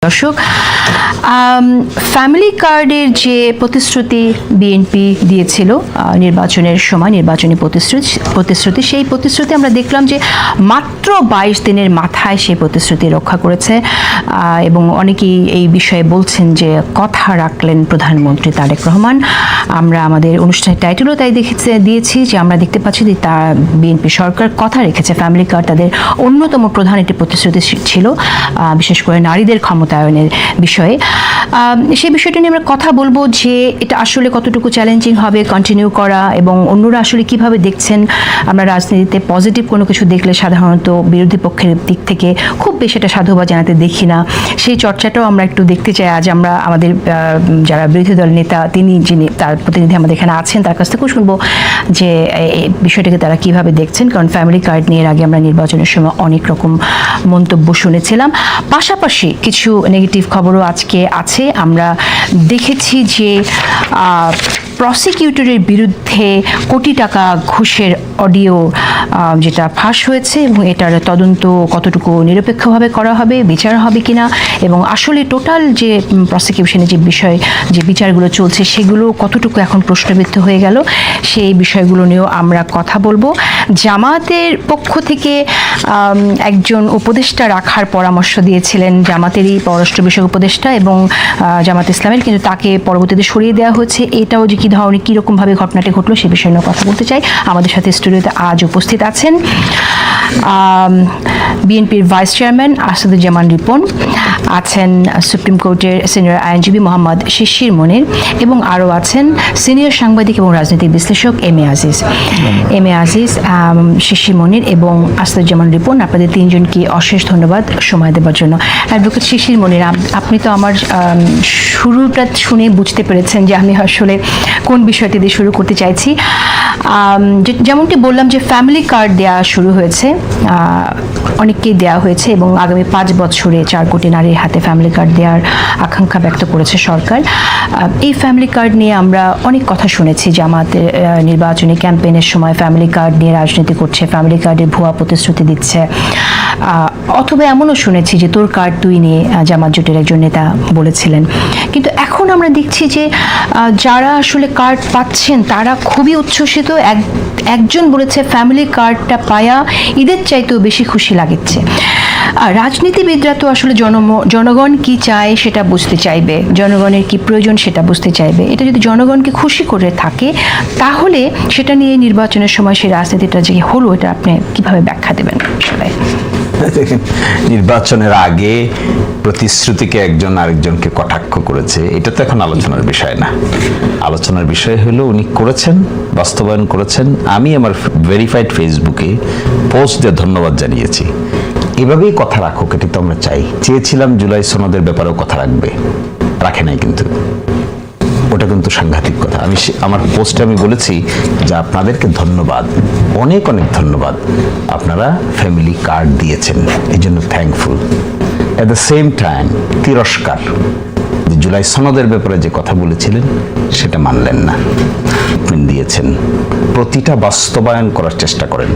দর্শক, ফ্যামিলি কার্ডের যে প্রতিশ্রুতি বিএনপি দিয়েছিল নির্বাচনের সময়, নির্বাচনী প্রতিশ্রুতি সেই প্রতিশ্রুতি আমরা দেখলাম যে মাত্র 22 দিনের মাথায় সেই প্রতিশ্রুতি রক্ষা করেছে এবং অনেকেই এই বিষয়ে বলছেন যে কথা রাখলেন প্রধানমন্ত্রী তারেক রহমান। আমরা আমাদের অনুষ্ঠানের টাইটেলও তাই দিয়েছি যে আমরা দেখতে পাচ্ছি যে তা বিএনপি সরকার কথা রেখেছে। ফ্যামিলি কার্ড তাদের অন্যতম প্রধান একটি প্রতিশ্রুতি ছিল, বিশেষ করে নারীদের ক্ষমতায়নের বিষয়ে। সেই বিষয়টা নিয়ে আমরা কথা বলবো যে এটা আসলে কতটুকু চ্যালেঞ্জিং হবে কন্টিনিউ করা, এবং অন্যরা আসলে কিভাবে দেখছেন। আমরা রাজনীতিতে পজিটিভ কোনো কিছু দেখলে সাধারণত বিরোধী পক্ষের দিক থেকে খুব বেশি এটা সাধুবাদ জানাতে দেখি না, সেই চর্চাটাও আমরা একটু দেখতে চাই। আজ আমরা আমাদের যারা বিরোধী দল নেতা যিনি তার প্রতিনিধি আমাদের এখানে আছেন তার কাছ থেকেও শুনবো যে এই বিষয়টাকে তারা কিভাবে দেখছেন, কারণ ফ্যামিলি কার্ড নিয়ে আগে আমরা নির্বাচনের সময় অনেক রকম মন্তব্য শুনেছিলাম। পাশাপাশি কিছু নেগেটিভ খবরও আজকে আছে। আমরা দেখেছি যে প্রসিকিউটরের বিরুদ্ধে কোটি টাকা ঘুষের অডিও যেটা ফাঁস হয়েছে, এবং এটার তদন্ত কতটুকু নিরপেক্ষভাবে করা হবে, বিচার হবে কিনা, এবং আসলে টোটাল যে প্রসিকিউশনের যে বিষয় যে বিচারগুলো চলছে সেগুলো কতটুকু এখন প্রশ্নবিদ্ধ হয়ে গেল, সেই বিষয়গুলো নিয়েও আমরা কথা বলবো। জামাতের পক্ষ থেকে একজন উপদেষ্টা রাখার পরামর্শ দিয়েছিলেন জামাতেরই পররাষ্ট্র বিষয়ক উপদেষ্টা এবং জামাত ইসলামের, কিন্তু তাকে পরবর্তীতে সরিয়ে দেওয়া হয়েছে। এটাও যে কীরকমভাবে ঘটনাটি ঘটলো সে বিষয়ে নিয়ে কথা বলতে চাই। আমাদের সাথে স্টুডিওতে আজ উপস্থিত আছেন বিএনপির ভাইস চেয়ারম্যান আসাদুজ্জামান রিপন, আছেন সুপ্রিম কোর্টের সিনিয়র আইনজীবী মোহাম্মদ শিশির মনির, এবং আরও আছেন সিনিয়র সাংবাদিক এবং রাজনৈতিক বিশ্লেষক এম এ আজিজ, শিশির মনির এবং আসাদুজ্জামান রিপন। আপনাদের তিনজনকে অশেষ ধন্যবাদ সময় দেওয়ার জন্য। অ্যাডভোকেট শিশির মনির, আপনি তো আমার শুরুটা শুনে বুঝতে পেরেছেন যে আমি আসলে কোন বিষয়টি দিয়ে শুরু করতে চাইছি। যেমনটি বললাম যে ফ্যামিলি কার্ড দেওয়া শুরু হয়েছে, অনেককেই দেওয়া হয়েছে, এবং আগামী 5 বছরে 4 কোটি নারীর হাতে ফ্যামিলি কার্ড দেওয়ার আকাঙ্ক্ষা ব্যক্ত করেছে সরকার। এই ফ্যামিলি কার্ড নিয়ে আমরা অনেক কথা শুনেছি। জামাতের নির্বাচনী ক্যাম্পেইনের সময় ফ্যামিলি কার্ড নিয়ে রাজনীতি করছে, ফ্যামিলি কার্ডের ভুয়া প্রতিশ্রুতি দিচ্ছে, অথবা এমনও শুনেছি যে তোর কার্ড তুই নিয়ে জামাত জোটের একজন নেতা বলেছিলেন। কিন্তু এখন আমরা দেখছি যে যারা আসলে কার্ড পাচ্ছেন তারা খুবই উচ্ছ্বসিত। একজন বলেছে ফ্যামিলি কার্ডটা পায়া ঈদের চাইতেও বেশি খুশি লাগছে। রাজনীতিবিদরা তো আসলে জনগণ কি চায় সেটা বুঝতে চাইবে, জনগণের কি প্রয়োজন সেটা বুঝতে চাইবে। এটা যদি জনগণকে খুশি করে থাকে তাহলে সেটা নিয়ে নির্বাচনের সময় সেই রাজনীতিটা যে হলো এটা আপনি কিভাবে ব্যাখ্যা দেবেন? নির্বাচনের আগে প্রতিশ্রুতিকে একজন আরেকজনকে কটাক্ষ করেছে, এটা তো এখন আলোচনার বিষয় না। আলোচনার বিষয় হলো উনি করেছেন, বাস্তবায়ন করেছেন। আমি আমার ভেরিফাইড ফেসবুকে পোস্ট দিয়ে ধন্যবাদ জানিয়েছি। এভাবেই কথা রাখুক, এটি তো আমরা চাই। চেয়েছিলাম জুলাই সনদের ব্যাপারেও কথা রাখবে, রাখে নাই, কিন্তু ওটা কিন্তু সাংঘাতিক কথা। আমি আমার পোস্টে আমি বলেছি যে আপনাদেরকে ধন্যবাদ, অনেক অনেক ধন্যবাদ, আপনারা ফ্যামিলি কার্ড দিয়েছেন, এই জন্য thankful. At the same time তিরস্কার, জুলাই সনদের ব্যাপারে যে কথা বলেছিলেন সেটা মানলেন না, দিয়েছেন। প্রতিটা বাস্তবায়ন করার চেষ্টা করেন।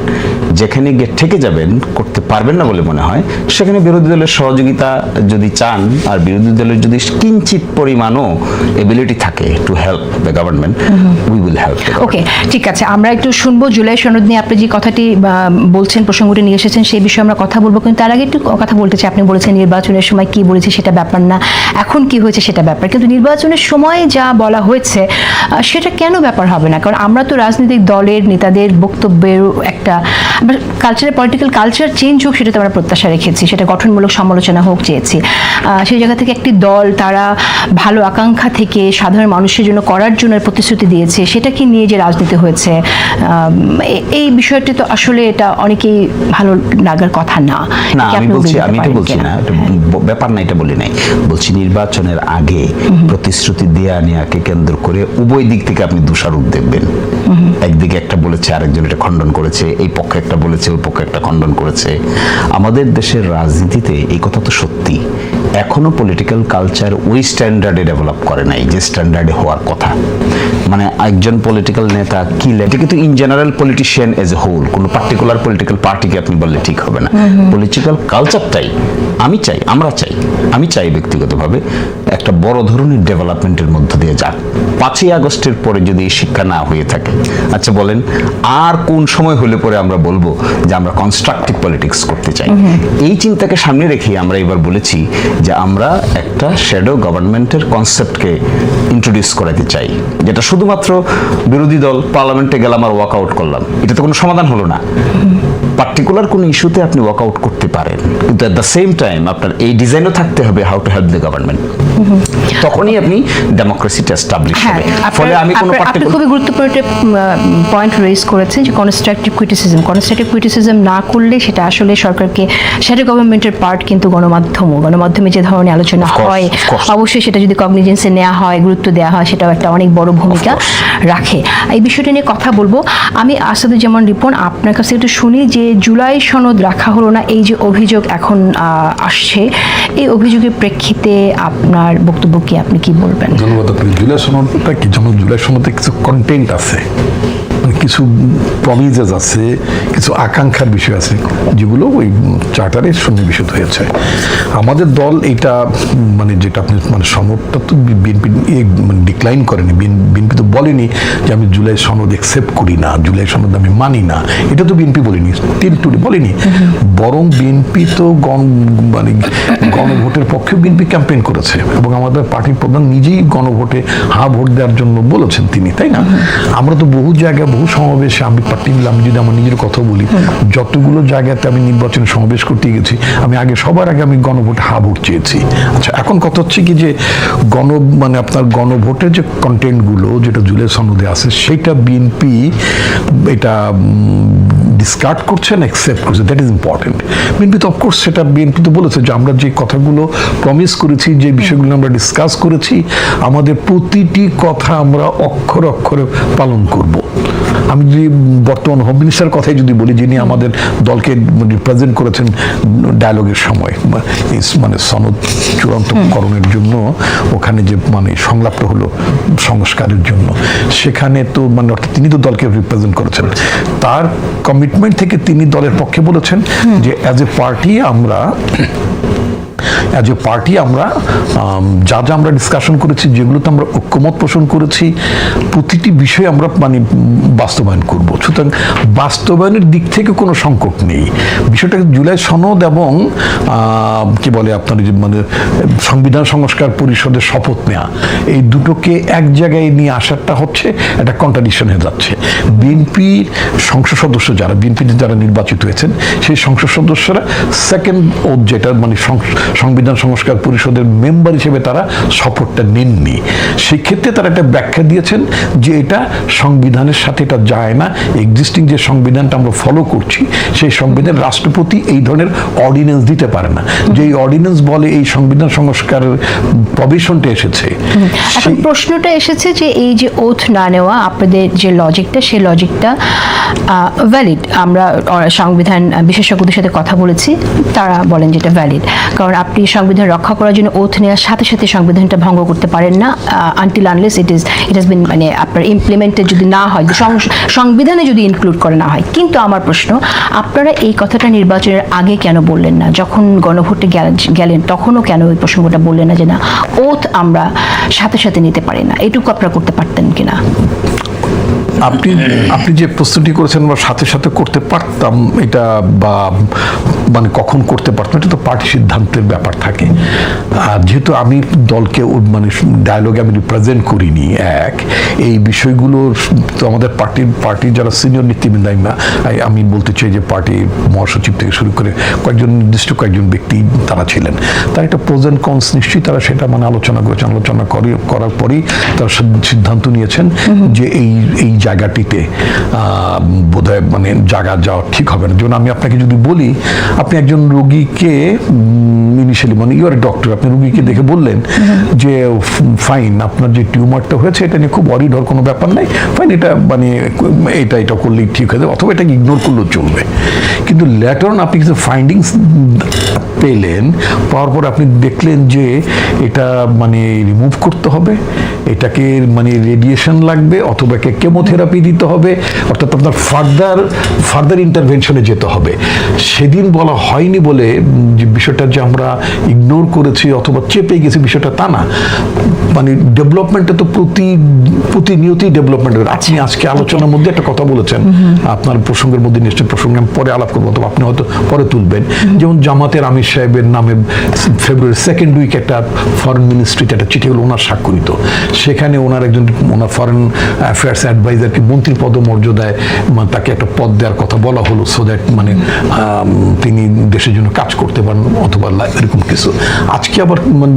যেখানে গিয়ে ঠেকে যাবেন, করতে পারবেন না বলে মনে হয়, সেখানে বিরোধী দলের সহযোগিতা যদি চান, আর বিরোধী দলের যদি কিঞ্চিত পরিমাণও এবিলিটি থাকে to help the government, we will help. Okay, ঠিক আছে, আমরা একটু শুনবো জুলাই সনদ নিয়ে আপনি যে কথাটি বলছেন, প্রসঙ্গটি নিয়ে এসেছেন, সেই বিষয়ে আমরা কথা বলবো। কিন্তু তার আগে একটু কথা বলতে চাই। আপনি বলেছেন নির্বাচনের সময় কি বলেছে সেটা ব্যাপার না, এখন কি হয়েছে সেটা ব্যাপার। কিন্তু নির্বাচনের সময় যা বলা হয়েছে সেটা কেন ব্যাপার হবে না? কারণ আমরা তো রাজনৈতিক দলের নেতাদের বক্তব্যের একটা কালচারের পলিটিক্যাল কালচার চেঞ্জ হোক সেটা তো আমরা প্রত্যাশা রেখেছি, সেটা গঠনমূলক সমালোচনা হোক চেয়েছি। সেই জায়গা থেকে একটি দল তারা ভালো আকাঙ্ক্ষা থেকে সাধারণ মানুষের জন্য করার জন্য প্রতিশ্রুতি দিয়েছে, সেটাকে নিয়ে যে রাজনীতি হয়েছে, এই বিষয়টি তো আসলে এটা অনেকেই ভালো লাগার কথা না। আমি এটা বলছি না, ব্যাপার না, এটা বলি নাই। বলছি নির্বাচনের আগে প্রতিশ্রুতি দেয়া নেয়াকে কেন্দ্র করে উভয় দিক থেকে আপনি দোষারোপ দেখবেন। একদিকে একটা বলেছে, আরেকজন এটা খণ্ডন করেছে, এই পক্ষে একটা বলেছে, ওই পক্ষে একটা খণ্ডন করেছে। আমাদের দেশের রাজনীতিতে এই কথা তো সত্যি, এখনো পলিটিক্যাল কালচার ওই স্ট্যান্ডার্ডে ডেভেলপ করে নাই যে স্ট্যান্ডার্ডে হওয়ার কথা। মানে একজন পলিটিক্যাল নেতা কি এটা কিন্তু in general politician as a whole, কোনো পার্টিকুলার পলিটিক্যাল পার্টিকে আপনি বললে ঠিক হবে না। পলিটিক্যাল কালচারটাই আমি চাই, আমরা চাই, আমি চাই ব্যক্তিগতভাবে একটা বড় ধরনের ডেভেলপমেন্টের মধ্য দিয়ে যাক। 5ই আগস্টের পরে যদি এই শিক্ষা না হয়ে থাকে, আচ্ছা বলেন আর কোন সময় হলে পরে আমরা বলবো যে আমরা কনস্ট্রাকটিভ পলিটিক্স করতে চাই? এই চিন্তাকে সামনে রেখে আমরা এবার বলেছি যে আমরা একটা শ্যাডো গভর্নমেন্টের কনসেপ্টকে ইন্ট্রোডিউস করাতে চাই, যেটা শুধুমাত্র বিরোধী দল পার্লামেন্টে গেলাম আর ওয়াকআউট করলাম, এটা তো কোনো সমাধান হলো না। পার্টিকুলার কোনো ইস্যুতে আপনি ওয়াকআউট করতে পারেন, কিন্তু অ্যাট দ্য সেম টাইম আপনার এই ডিজাইনও থাকতে হবে how to help the government, তখনই আপনি ডেমোক্রেসিটা এস্টাবলিশ হবে। ফলে আমি কোনো আপনি খুবই গুরুত্বপূর্ণ একটা পয়েন্ট রেজ করেছেন যে কনস্ট্রাকটিভ ক্রিটিসিজম না করলে সেটা আসলে সরকারকে, সেটা গভর্নমেন্টের পার্ট, কিন্তু গণমাধ্যমে যে ধরনের আলোচনা হয় অবশ্যই সেটা যদি কগনিজেন্সে নেওয়া হয়, গুরুত্ব দেওয়া হয়, সেটাও একটা অনেক বড় ভূমিকা রাখে। এই বিষয়টা নিয়ে কথা বলবো। আমি আসাদুজ্জামান রিপন আপনার কাছে একটু শুনি যে জুলাই সনদ রাখা হলো না, এই যে অভিযোগ এখন আসছে, এই অভিযোগের প্রেক্ষিতে আপনার বক্তব্য কি, আপনি কি বলবেন? ধন্যবাদ। আপনি জুলাই সনদটা কি, যেমন জুলাই সনদে কিছু কন্টেন্ট আছে, কিছু প্রমিজেস আছে, কিছু আকাঙ্ক্ষার বিষয় আছে যেগুলো ওই চার্টারে সন্নিবেশিত হয়েছে। আমাদের দল এটা মানে যেটা আপনি মানে সনদটা তো বিএনপি মানে ডিক্লাইন করেনি, বিএনপি তো বলেনি যে আমি জুলাই সনদ অ্যাকসেপ্ট করি না, জুলাই সনদ আমি মানি না, এটা তো বিএনপি বলেনি, টিল বলেনি। বরং বিএনপি তো মানে গণভোটের পক্ষে বিএনপি ক্যাম্পেইন করেছে এবং আমাদের পার্টির প্রধান নিজেই গণভোটে ভোট দেওয়ার জন্য বলেছেন তিনি, তাই না? আমরা তো বহু জায়গায় বহু সমাবেশে, আমি পার্টিকুলার আমি যদি আমার নিজের কথা বলি, যতগুলো জায়গাতে আমি নির্বাচনে সমাবেশ করতে গেছি, আমি সবার আগে আমি গণভোট ভোট চেয়েছি। আচ্ছা, এখন কথা হচ্ছে কি যে মানে আপনার গণভোটের যে কন্টেন্টগুলো যেটা জুলাই সনদে আছে সেটা বিএনপি এটা ডিসকার্ড করছেন, অ্যাকসেপ্ট করছে, দ্যাট ইজ ইম্পর্টেন্ট। বিএনপি তো অফকোর্স সেটা বিএনপি তো বলেছে যে আমরা যে কথাগুলো প্রমিস করেছি, যে বিষয়গুলো আমরা ডিসকাস করেছি, আমাদের প্রতিটি কথা আমরা অক্ষরে অক্ষরে পালন করব। আমি যদি বর্তমান হোম মিনিস্টার কথাই যদি বলি, যিনি আমাদের দলকে রিপ্রেজেন্ট করেছেন ডায়ালগের সময়, মানে সনদ চূড়ান্তকরণের জন্য ওখানে যে মানে সংলাপটা হলো সংস্কারের জন্য, সেখানে তো মানে অর্থাৎ তিনি তো দলকে রিপ্রেজেন্ট করেছেন, তার কমিটমেন্ট থেকে তিনি দলের পক্ষে বলেছেন যে অ্যাজ এ পার্টি আমরা যা যা আমরা ডিসকাশন করেছি, যেগুলোতে আমরা ঐক্যমত পোষণ করেছি, প্রতিটি বিষয়ে আমরা মানে বাস্তবায়ন করব। সুতরাং বাস্তবায়নের দিক থেকে কোনো সংকট নেই। বিষয়টা জুলাই সনদ এবং কি বলে আপনার যে মানে সংবিধান সংস্কার পরিষদের শপথ নেওয়া, এই দুটোকে এক জায়গায় নিয়ে আসারটা হচ্ছে একটা কন্ট্রাডিকশন হয়ে যাচ্ছে। বিএনপির সংসদ সদস্য যারা, বিএনপিতে যারা নির্বাচিত হয়েছেন, সেই সংসদ সদস্যরা সেকেন্ড ওথ যেটা মানে সংবিধান সংস্কার পরিষদের মেম্বার হিসেবে তারা শপথটা নেননি। সেক্ষেত্রে তারা একটা ব্যাখ্যা দিয়েছেন যে এটা সংবিধানের সাথে এটা যায় না, এক্সিস্টিং যে সংবিধানটা আমরা ফলো করছি সেই সংবিধান রাষ্ট্রপতি এই ধরনের অর্ডিন্যান্স দিতে পারে না, যেই অর্ডিন্যান্স বলে এই সংবিধান সংস্কারের প্রভিশনটা এসেছে। এখন প্রশ্নটা এসেছে যে এই যে ওথ না নেওয়া, আপনাদের যে লজিকটা, সেই লজিকটা ভ্যালিড। আমরা সংবিধান বিশেষজ্ঞদের সাথে কথা বলেছি, তারা বলেন যে এটা ভ্যালিড, কারণ আপনি সংবিধান রক্ষা করার জন্য ওথ নেওয়ার সাথে সাথে সংবিধানটা ভঙ্গ করতে পারেন না, until unless it has been মানে আপনার ইমপ্লিমেন্টেড যদি না হয়, সংবিধানে যদি ইনক্লুড করে না হয়। কিন্তু আমার প্রশ্ন, আপনারা এই কথাটা নির্বাচনের আগে কেন বললেন না? যখন গণভোটে গেলেন তখনও কেন ওই প্রসঙ্গটা বললেন না যে না, ওথ আমরা সাথে সাথে নিতে পারি না? এটুকু আপনারা করতে পারতেন কিনা? আপনি যে প্রশ্নটি করেছেন আমরা সাথে সাথে করতে পারতাম, এটা বা মানে কখন করতে পারতাম, এটা তো পার্টি সিদ্ধান্তের ব্যাপার থাকে। আর যেহেতু আমি দলকে মানে ডায়ালগে আমি রিপ্রেজেন্ট করিনি, এই বিষয়গুলো তো আমাদের পার্টির যারা সিনিয়র নেতৃবৃন্দ, আমি বলতে চাই যে পার্টির মহাসচিব থেকে শুরু করে নির্দিষ্ট কয়েকজন ব্যক্তি তারা ছিলেন, তার একটা প্রোজ এন্ড কনস নিশ্চয়ই তারা সেটা মানে আলোচনা করেছেন, করার পরেই তারা সিদ্ধান্ত নিয়েছেন যে এই জায়গাটিতে বোধহয় মানে জায়গা যাওয়া ঠিক হবে না। যেমন আমি আপনাকে যদি বলি, আপনি একজন রোগীকে ইনিশিয়ালি মানে ইউর ডক্টর, আপনি রোগীকে দেখে বললেন যে ফাইন, আপনার যে টিউমারটা হয়েছে এটা নিয়ে খুব অরিড হওয়ার কোনো ব্যাপার নাই, ফাইন, এটা মানে এটা করলেই ঠিক হয়ে যাবে, অথবা এটাকে ইগনোর করলেও চলবে। কিন্তু লেটার অন আপনি কিছু ফাইন্ডিংস পেলেন, পাওয়ার পর আপনি দেখলেন যে এটা মানে রিমুভ করতে হবে, এটাকে মানে রেডিয়েশন লাগবে, অথবা একে কেমোথেরাপি দিতে হবে, অর্থাৎ আপনার ফার্দার ইন্টারভেনশনে যেতে হবে। সেদিন বলা হয়নি বলে যে বিষয়টা যে আমরা ইগনোর করেছি অথবা চেপে গেছি বিষয়টা তা না, মানে ডেভেলপমেন্টটা তো প্রতিনিয়তই ডেভেলপমেন্ট। আপনি আজকে আলোচনার মধ্যে একটা কথা বলেছেন, আপনার প্রসঙ্গের মধ্যে নিশ্চয়ই প্রসঙ্গে আমি পরে আলাপ করবো, অথবা আপনি হয়তো পরে তুলবেন, যেমন জামাতের আমির সাহেবের নামে ফেব্রুয়ারি সেকেন্ড উইক একটা ফরেন মিনিস্ট্রিতে একটা চিঠি হলো ওনার স্বাক্ষরিত। সেখানে ওনার ফরেন অ্যাফেয়ার্স অ্যাডভাইজারকে মন্ত্রী পদমর্যাদায় তাকে একটা পদ দেওয়ার কথা বলা হলো, সো দ্যাট মানে তিনি দেশের জন্য কাজ করতে পারেন অথবা এরকম কিছু। আজকে আবার মানে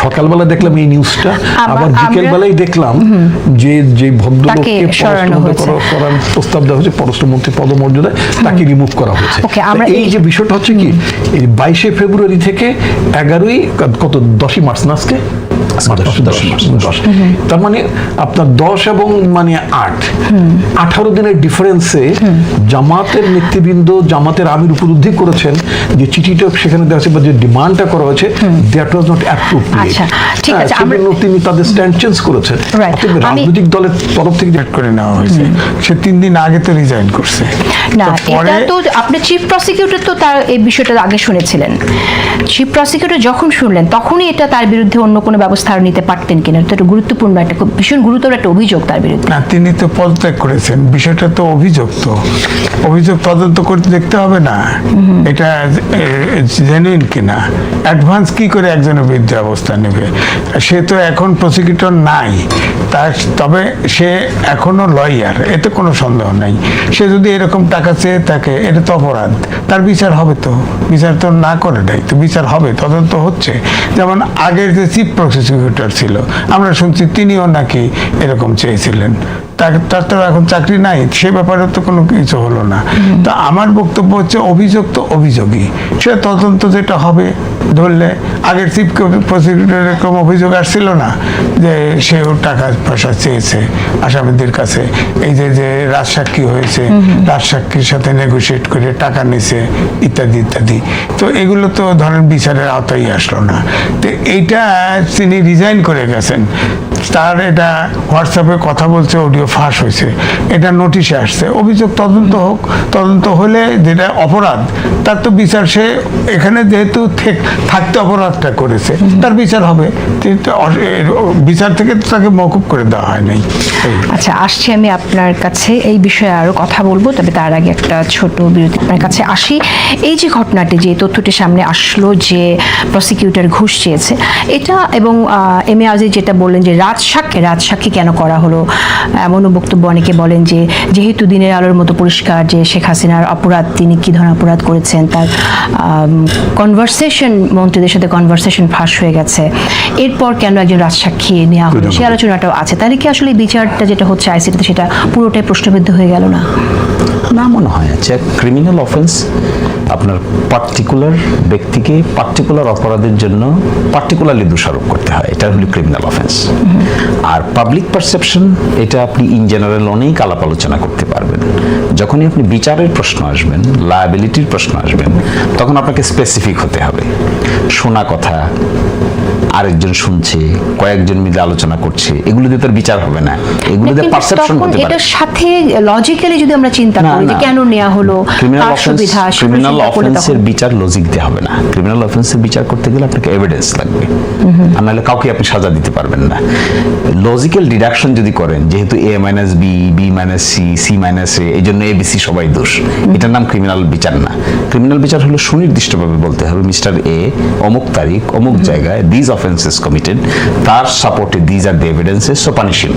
সকালবেলা দেখলাম এই নিউজটা, আবার বিকেলবেলায় দেখলাম যে ভদ্রলোককে পররাষ্ট্রমন্ত্রী করার প্রস্তাব দেওয়া হয়েছে পররাষ্ট্রমন্ত্রী পদমর্যাদায়, তাকে রিমুভ করা হয়েছে। এই যে বিষয়টা হচ্ছে কি, এই 22 ফেব্রুয়ারি থেকে 10ই মার্চ না আজকে, 10 তার মানে আপনার 10 এবং মানে 18 দিনের ডিফারেন্সে জামাতের নেতৃবৃন্দ, জামাতের আমির উপলব্ধি করেছেন যে চিঠিটা সেখানে দেওয়া হয়েছে বা যে ডিমান্ডটা করা হয়েছে দ্যাট ওয়াজ নট অ্যাপ্রোপ্রিয়েট। ঠিক আছে, তিনি তাদের স্ট্যান্ড চেঞ্জ করেছেন। রাজনৈতিক দলের তরফ থেকে করে নেওয়া হয়েছে, সে 3 দিন আগে তো রিজাইন করছে। না, এটা তো আপনি চিফ প্রসিকিউটর তো তার এই বিষয়টা আগে শুনেছিলেন। চিফ প্রসিকিউটর যখন শুনলেন তখনই এটা তার বিরুদ্ধে অন্য কোনো ব্যবস্থা নিতে পারতেন কিনা, এটা গুরুত্বপূর্ণ, একটা খুব ভীষণ গুরুতর একটা অভিযোগ তার বিরুদ্ধে। না, তিনি তো পদত্যাগ করেছেন, বিষয়টা তো অভিযোগ, তো অভিযোগ তদন্ত করতে দেখতে হবে না এটা জেনুইন কিনা। অ্যাডভান্স কি করে একজনের বিরুদ্ধে অবস্থা নেবে? সে তো এখন প্রসিকিউটর নাই, তবে সে এখনো লয়ার, এতে কোনো সন্দেহ নাই। সে যদি এরকম টাকা চেয়ে থাকে, এটা তো অপরাধ, তার বিচার হবে, তো বিচার তো না করে নাই, তো বিচার হবে, তদন্ত হচ্ছে। যেমন আগের যে চিফ প্রসিকিউটর ছিল, আমরা শুনছি তিনিও নাকি এরকম চেয়েছিলেন, তার তো এখন চাকরি নাই, সে ব্যাপারে তো কোনো কিছু হলো না। তো আমার বক্তব্য হচ্ছে অভিযোগ তো অভিযোগই, সে তদন্ত যেটা হবে ধরলে। আগের চিফ প্রসিকিউটর এরকম অভিযোগ আসছিল না যে সেও টাকা পয়সা চেয়েছে আসামিদের কাছে, এই যে রাজসাক্ষী হয়েছে, রাজসাক্ষীর সাথে নেগোশিয়েট করে টাকা নিছে ইত্যাদি ইত্যাদি। তো এগুলো তো ধরেন বিচারের আওতায় আসলো না। তো এইটা তিনি রিজাইন করে গেছেন, তার এটা হোয়াটসঅ্যাপে কথা বলছে, অডিও ফাঁস হয়েছে, এটা নোটিশে আসছে। অভিযোগ তদন্ত হোক, তদন্ত হলে যেটা অপরাধ তার তো বিচার, সে এখানে যেহেতু থাকতে অপরাধটা করেছে তার বিচার হবে, বিচার থেকে তাকে মওকুফ করে দেওয়া হয় নাই। আচ্ছা, আসছি আমি আপনার কাছে, এই বিষয়ে আরো কথা বলবো, তবে তার আগে একটা ছোট বিরতি। আপনার কাছে আসি, এই যে ঘটনাটি, যে তথ্যটি সামনে আসলো যে প্রসিকিউটর ঘুষ চেয়েছে, এটা এবং এম এ আজিজ যেটা বললেন যে রাজসাক্ষী কেন করা হলো, এমনও বক্তব্য অনেকে বলেন যে যেহেতু দিনের আলোর মতো পরিষ্কার যে শেখ হাসিনার অপরাধ, তিনি কি ধরনের অপরাধ করেছেন, তার কনভারসেশন, মন্ত্রীদের সাথে কনভারসেশন ফাঁস হয়ে গেছে, এরপর কেন একজন রাজসাক্ষী নেওয়া হলো, সেই আলোচনাটাও আছে। তাহলে কি আসলে বিচারটা যেটা হচ্ছে আইসিটিতে সেটা পুরোটাই প্রশ্নবিদ্ধ হয়ে গেল না? না, মনে হয় আচ্ছা, ক্রিমিনাল অফেন্স আপনার পার্টিকুলার ব্যক্তিকে পার্টিকুলার অপরাধের জন্য পার্টিকুলারলি দোষারোপ করতে হয়, এটা হলো ক্রিমিনাল অফেন্স। আর পাবলিক পারসেপশন, এটা আপনি ইন জেনারেল অনেক আলাপ আলোচনা করতে পারবেন। যখনই আপনি বিচারের প্রশ্ন আসবেন, লায়াবিলিটির প্রশ্ন আসবেন, তখন আপনাকে স্পেসিফিক হতে হবে। শোনা কথা, আরেকজন শুনছে, কয়েকজন মিলে আলোচনা করছে, এগুলো দিয়ে তার বিচার হবে না, এগুলো দিয়ে পারসেপশন হতে পারে। এটার সাথে লজিক্যালি যদি আমরা চিন্তা করি যে কেন নেওয়া হলো, ক্রিমিনাল অফেন্সের বিচার লজিক দিয়ে হবে না। ক্রিমিনাল অফেন্সের বিচার করতে গেলে আপনাকে এভিডেন্স লাগবে, আর নাহলে কাউকে আপনি সাজা দিতে পারবেন না। লজিক্যাল ডিডাকশন যদি করেন, যেহেতু A minus B, B minus C, C minus A, এই জন্য এ বি সি সবাই দোষ, এটার নাম ক্রিমিনাল বিচার না। ক্রিমিনাল বিচার হলো সুনির্দিষ্টভাবে বলতে হবে মিস্টার এ অমুক তারিখ অমুক জায়গায় দিস অফেন্সেস কমিটেড, তার সাপোর্টে this are the evidences, so punish him.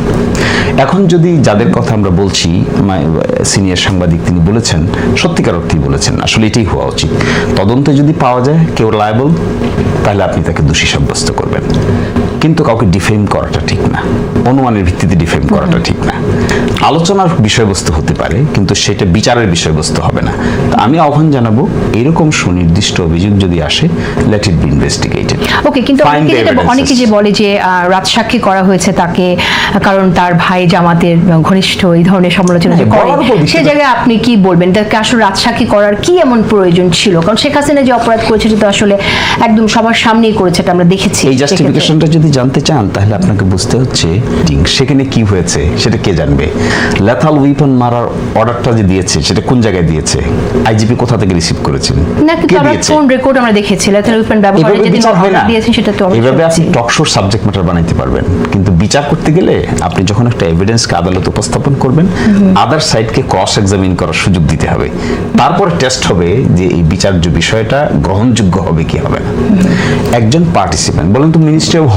এখন যদি যাদের কথা আমরা বলছি, সিনিয়র সাংবাদিক তিনি বলেছেন, সত্যিকার অর্থেই বলেছেন, আসলে এটাই হওয়া উচিত। তদন্তে যদি পাওয়া যায় কেউ লায়াবল, তাহলে আপনি তাকে দোষী সাব্যস্ত করবেন। কিন্তু কাউকে ডিফেম করাটা ঠিক না, অনুমানের ভিত্তিতে ডিফেম করাটা ঠিক না। আলোচনার বিষয়বস্তু হতে পারে, কিন্তু সেটা বিচারের বিষয়বস্তু হবে না। তা আমি আহ্বান জানাবো, এরকম সুনির্দিষ্ট অভিযোগ যদি আসে, লেট ইট বি ইনভেস্টিগেটেড। ওকে, কিন্তু অনেকে যে বলে যে রাজসাক্ষী করা হয়েছে তাকে, কারণ তার ভাই জামাতের ঘনিষ্ঠ, এই ধরনের সমালোচনা যে করে, সে জায়গায় আপনি কি বলবেন? তাকে আসলে রাজসাক্ষী করার কি এমন প্রয়োজন ছিল? কারণ শেখ হাসিনা যে অপরাধ করেছে সেটা তো আসলে একদম সবার সামনেই করেছে, এটা আমরা দেখেছি। এই জাস্টিফিকেশনটা যদি জানতে চান, তাহলে আপনাকে বুঝতে হচ্ছে সেখানে কি হয়েছে সেটা কে জানবে। লেথাল উইপন মারার অর্ডারটা যে দিয়েছে সেটা কোন জায়গায় দিয়েছে, আইজিপি কোথা থেকে রিসিভ করেছেন, নাকি আমরা ফোন রেকর্ড আমরা দেখেছি লেথাল উইপন ব্যবহারে যে অর্ডার দিয়েছেন সেটা তো এভাবে আপনি টকশোর সাবজেক্ট ম্যাটার বানাইতে পারবেন, কিন্তু বিচার করতে গেলে আপনি যখন একটা এভিডেন্সকে আদালতে উপস্থাপন করবেন, আদার সাইডকে ক্রস এক্সামিন করার সুযোগ দিতে হবে। তারপরে টেস্ট হবে যে এই বিচার্য বিষয়টা গ্রহণযোগ্য হবে কি হবে না। একজন পার্টিসিপেন্ট বলেন তো, মিনিস্ট্রি অফ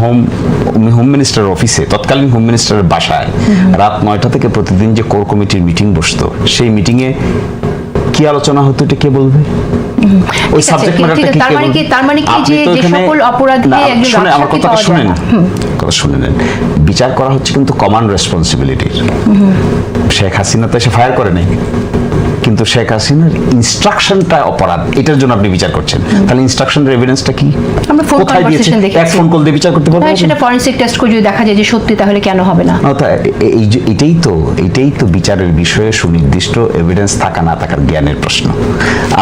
হোম মিনিস্টারের অফিসে, তৎকালীন হোম মিনিস্টারের বাসায় রাত 9টা থেকে প্রতিদিন যে কোর কমিটির মিটিং বসতো, সেই মিটিংয়ে কি আলোচনা হতো এটা কে বলবে? ওই সাবজেক্ট ম্যাটারটা কি? তার মানে কি যে সকল অপরাধীকে একজন শুনে আমার রাজসাক্ষী কথাটা পাওয়া যায় শুনেন, না? কথা শুনে নেন। বিচার করা হচ্ছে কিন্তু কমান রেসপন্সিবিলিটির। শেখ হাসিনা তো এসে ফায়ার করে নাই, কিন্তু শেখ হাসিনার ইনস্ট্রাকশনটা অপরাধ, এটার জন্য আপনি বিচার করছেন। তাহলে ইনস্ট্রাকশনের এভিডেন্সটা কি? আমরা ফোন কনভারসেশন দেখেছি, এক ফোন কল দিয়ে বিচার করতে পারবো? সেটা ফরেনসিক টেস্ট করে যদি দেখা যায় যে সত্যি, তাহলে কেন হবে না? এটাই তো বিচারের বিষয়ে সুনির্দিষ্ট এভিডেন্স থাকা না থাকার জ্ঞানের প্রশ্ন।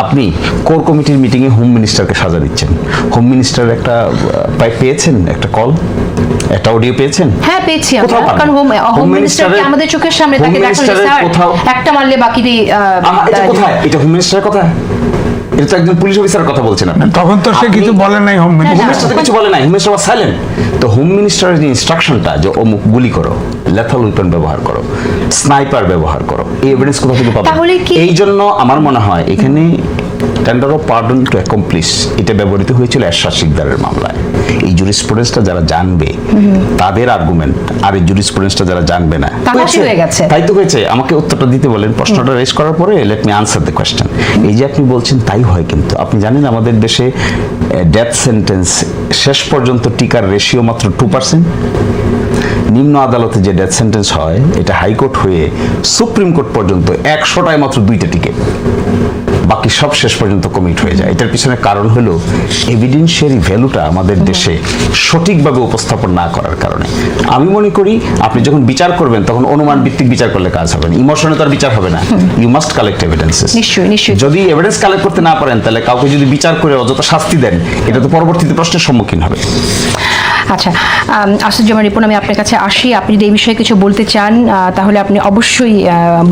আপনি কোর কমিটির মিটিংয়ে হোম মিনিস্টারকে সাজা দিচ্ছেন, হোম মিনিস্টার একটা পেয়েছেন, একটা কল, একটা অডিও পেয়েছেন? হ্যাঁ, পেয়েছি আমরা, কারণ হোম মিনিস্টারকে আমাদের চোখের সামনে তাকে দেখানো যে স্যার একটা মারলে বাকিটি এটা কোথায়? এটা হোম মিনিস্টারের কথা? এটা তো একজন পুলিশ অফিসারের কথা বলছেন আপনি। তখন তো সে কিছু বলে নাই, হোম মিনিস্টার তো কিছু বলে নাই, হোম মিনিস্টার ওয়াজ সাইলেন্ট। তো হোম মিনিস্টারের যে ইনস্ট্রাকশনটা যে অমুক গুলি করো, লেথাল উইপন ব্যবহার করো, স্নাইপার ব্যবহার করো, এই এভিডেন্স কোথা থেকে পাবো? এই জন্য আমার মনে হয় এখানে tender of pardon two accomplish এটা ব্যবহৃত হয়েছিল এরশাদ শিকদারের মামলায়। এই জুরিসপ্রুডেন্সটা যারা জানবে তাদের আর্গুমেন্ট, আর এই জুরিসপ্রুডেন্সটা যারা জানবে না, তাই তো হয়েছে। আমাকে উত্তরটা দিতে বলেন, প্রশ্নটা রেজ করার পরে let me answer the question. এই যে আপনি বলছেন তাই হয়, কিন্তু আপনি জানেন আমাদের দেশে ডেথ সেন্টেন্স শেষ পর্যন্ত টিকার রেশিও মাত্র 2%। নিম্ন আদালতে যে ডেথ সেন্টেন্স হয়, এটা হাইকোর্ট হয়ে সুপ্রিম কোর্ট পর্যন্ত 100টায় মাত্র 2টা টিকে, বাকি সব শেষ পর্যন্ত কমিট হয়ে যায়। এটার পিছনে কারণ হলো এভিডেন্সিয়ারি ভ্যালুটা আমাদের দেশে সঠিকভাবে উপস্থাপন না করার কারণে। আমি মনে করি আপনি যখন বিচার করবেন তখন অনুমান ভিত্তিক বিচার করলে কাজ হবে না, ইমোশনে তার বিচার হবে না। You must collect evidences. নিশ্চয়ই যদি এভিডেন্স কালেক্ট করতে না পারেন, তাহলে কাউকে যদি বিচার করে অযথা শাস্তি দেন, এটা তো পরবর্তীতে প্রশ্নের সম্মুখীন হবে। আচ্ছা, আসাদুজ্জামান রিপন, আমি আপনার কাছে আসি। আপনি যদি এই বিষয়ে কিছু বলতে চান তাহলে আপনি অবশ্যই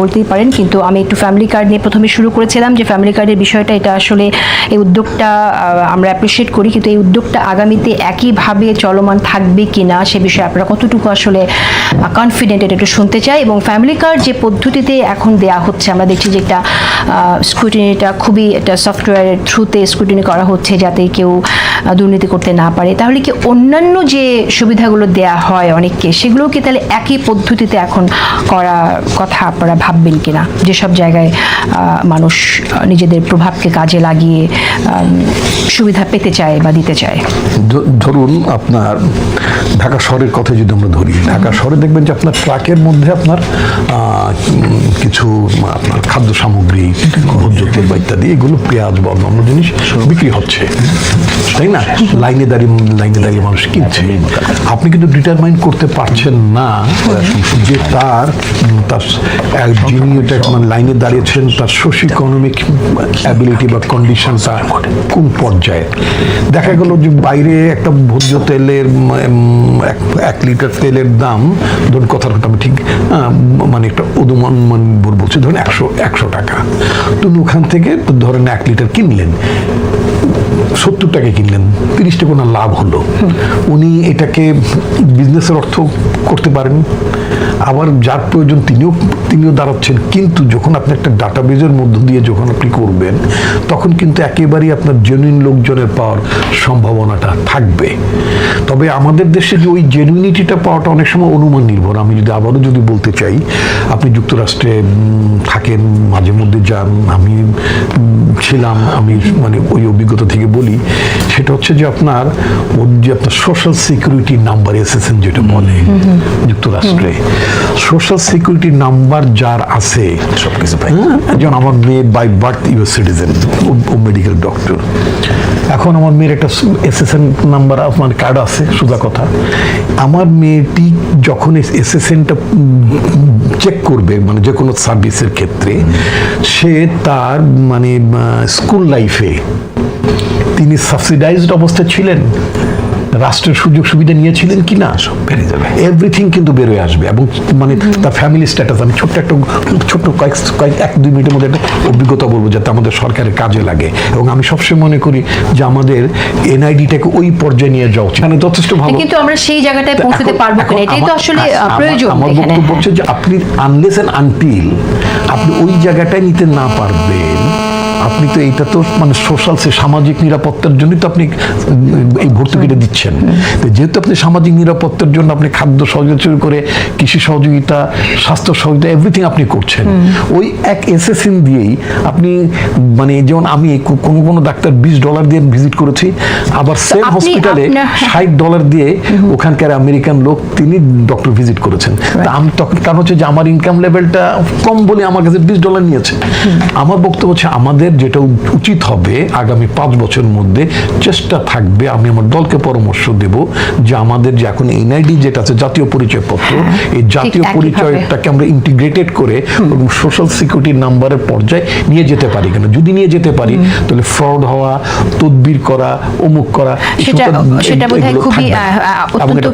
বলতেই পারেন, কিন্তু আমি একটু ফ্যামিলি কার্ড নিয়ে প্রথমে শুরু করেছিলাম যে ফ্যামিলি কার্ডের বিষয়টা, এটা আসলে এই উদ্যোগটা আমরা অ্যাপ্রিসিয়েট করি, কিন্তু এই উদ্যোগটা আগামীতে একইভাবে চলমান থাকবে কি না সে বিষয়ে আপনারা কতটুকু আসলে কনফিডেন্ট, এটা একটু শুনতে চাই। এবং ফ্যামিলি কার্ড যে পদ্ধতিতে এখন দেয়া হচ্ছে, আমরা দেখছি যে একটা স্ক্রুটিনিটা খুবই একটা সফটওয়্যারের থ্রুতে স্ক্রুটিনি করা হচ্ছে যাতে কেউ দুর্নীতি করতে না পারে। তাহলে কি অন্যান্য যে সুবিধাগুলো দেয়া হয় অনেককে, সেগুলো কি তাহলে একই পদ্ধতিতে এখন করার কথা আপনারা ভাববেন কিনা, যেসব জায়গায় মানুষ নিজেদের প্রভাবকে কাজে লাগিয়ে সুবিধা পেতে চায় বা দিতে চায়? ধরুন আপনার ঢাকা শহরের কথা যদি আমরা ধরি, ঢাকা শহরে দেখবেন যে আপনার ট্রাকের মধ্যে আপনার কিছু আপনার খাদ্য সামগ্রী, ভোজ্য তেল বা ইত্যাদি, এগুলো পেঁয়াজ বা অন্য জিনিস বিক্রি হচ্ছে, তাই না? লাইনে দাঁড়িয়ে মানুষ কিনছে। আপনি কিন্তু ডিটারমাইন করতে পারছেন না যে তার যিনি এটা মানে লাইনে দাঁড়িয়েছেন তার সোশিও ইকোনমিক অ্যাবিলিটি বা কন্ডিশনটা কোন পর্যায়ে। দেখা গেল যে বাইরে একটা ভোজ্য তেলের 1 লিটার তেলের দাম, ধরুন কথার কথা আমি ঠিক মানে একটা অনুমান বলছি, ধরুন 100 টাকা। তুমি ওখান থেকে ধরেন 1 লিটার কিনলেন, 70 টাকা কিনলেন, 30 টাকা লাভ হলো। উনি এটাকে বিজনেসের অর্থ করতে পারেন, আবার যার প্রয়োজন তিনিও দাঁড়াচ্ছেন। কিন্তু যখন আপনি একটা ডাটাবেজের মধ্য দিয়ে যখন আপনি করবেন, তখন কিন্তু একেবারেই আপনার জেনুইন লোকজনের পাওয়ার সম্ভাবনাটা থাকবে। তবে আমাদের দেশে যে ওই জেনুইনিটিটা পাওয়াটা অনেক সময় অনুমান নির্ভর। আমি যদি আবারও যদি বলতে চাই, আপনি যুক্তরাষ্ট্রে থাকেন, মাঝে মধ্যে যান, আমি ছিলাম, আমি মানে ওই অভিজ্ঞতা থেকে বলি, সেটা হচ্ছে যে আপনার ওর যে আপনার সোশ্যাল সিকিউরিটি নাম্বার, এসএসএন যেটা বলে যুক্তরাষ্ট্রে, সোশ্যাল সিকিউরিটি নাম্বার যার আছে সবকিছু পাই। যেমন আমার মেয়ে বাই বার্থ ইউএস সিটিজেন, ও মেডিকেল ডক্টর। এখন আমার মেয়ের একটা এসএসএন নাম্বার মানে কার্ড আছে, সোজা কথা। আমার মেয়েটি যখন এসএসএনটা চেক করবে, মানে যে কোনো সার্ভিসের ক্ষেত্রে, সে তার মানে স্কুল লাইফে তিনি সাবসিডাইজড অবস্থায় ছিলেন, রাষ্ট্রের সুযোগ সুবিধা নিয়েছিলেন কিনা, সব বেরিয়ে যাবে, এভরিথিং কিন্তু বেরোয় আসবে। এবং মানে তার ফ্যামিলি স্ট্যাটাস, আমি ছোট্ট কয়েক 1-2 মিনিটের মধ্যে একটা অভিজ্ঞতা বলবো যাতে আমাদের সরকারের কাজে লাগে। এবং আমি সবসময় মনে করি যে আমাদের এনআইডিটাকে ওই পর্যায়ে নিয়ে যাওয়া উচিত, মানে যথেষ্ট ভালো। কিন্তু আমরা সেই জায়গাটায় পৌঁছতে পারবো কিনা, এটাই তো আসলে প্রয়োজন। আমার এখানে বক্তব্য হচ্ছে যে আপনি আনলেস এন্ড আনটিল আপনি ওই জায়গাটায় নিতে না পারবেন, আপনি তো এইটা তো মানে সোশ্যাল সামাজিক নিরাপত্তার জন্যই তো আপনি এই ভর্তুকিটা দিচ্ছেন। তো যেহেতু আপনি সামাজিক নিরাপত্তার জন্য আপনি খাদ্য সহযোগিতা শুরু করে কৃষি সহযোগিতা, স্বাস্থ্য সহযোগিতা, এভরিথিং আপনি করছেন, ওই এক এসএসএন দিয়েই আপনি মানে যেমন আমি কোনো ডাক্তার $20 দিয়ে ভিজিট করেছি, আবার সেম হসপিটালে $60 দিয়ে ওখানকার আমেরিকান লোক তিনি ডক্টর ভিজিট করেছেন। তা আমি তখন কারণ হচ্ছে যে আমার ইনকাম লেভেলটা কম বলে আমার কাছে $20 নিয়েছে। আমার বক্তব্য হচ্ছে আমাদের যেটা উচিত হবে আগামী 5 বছরের মধ্যে চেষ্টা থাকবে, আমি আমার দলকে পরামর্শ দেব যে আমাদের যে এখন এনআইডি যেটা আছে, জাতীয় পরিচয়পত্র, এই জাতীয় পরিচয়টাকে আমরা ইন্টিগ্রেটেড করে এবং সোশ্যাল সিকিউরিটি নাম্বারের পর্যায়ে নিয়ে যেতে পারি। কেন যদি নিয়ে যেতে পারি তাহলে ফ্রড হওয়া, তদবির করা, অমুক করা, সেটা বোধহয় খুবই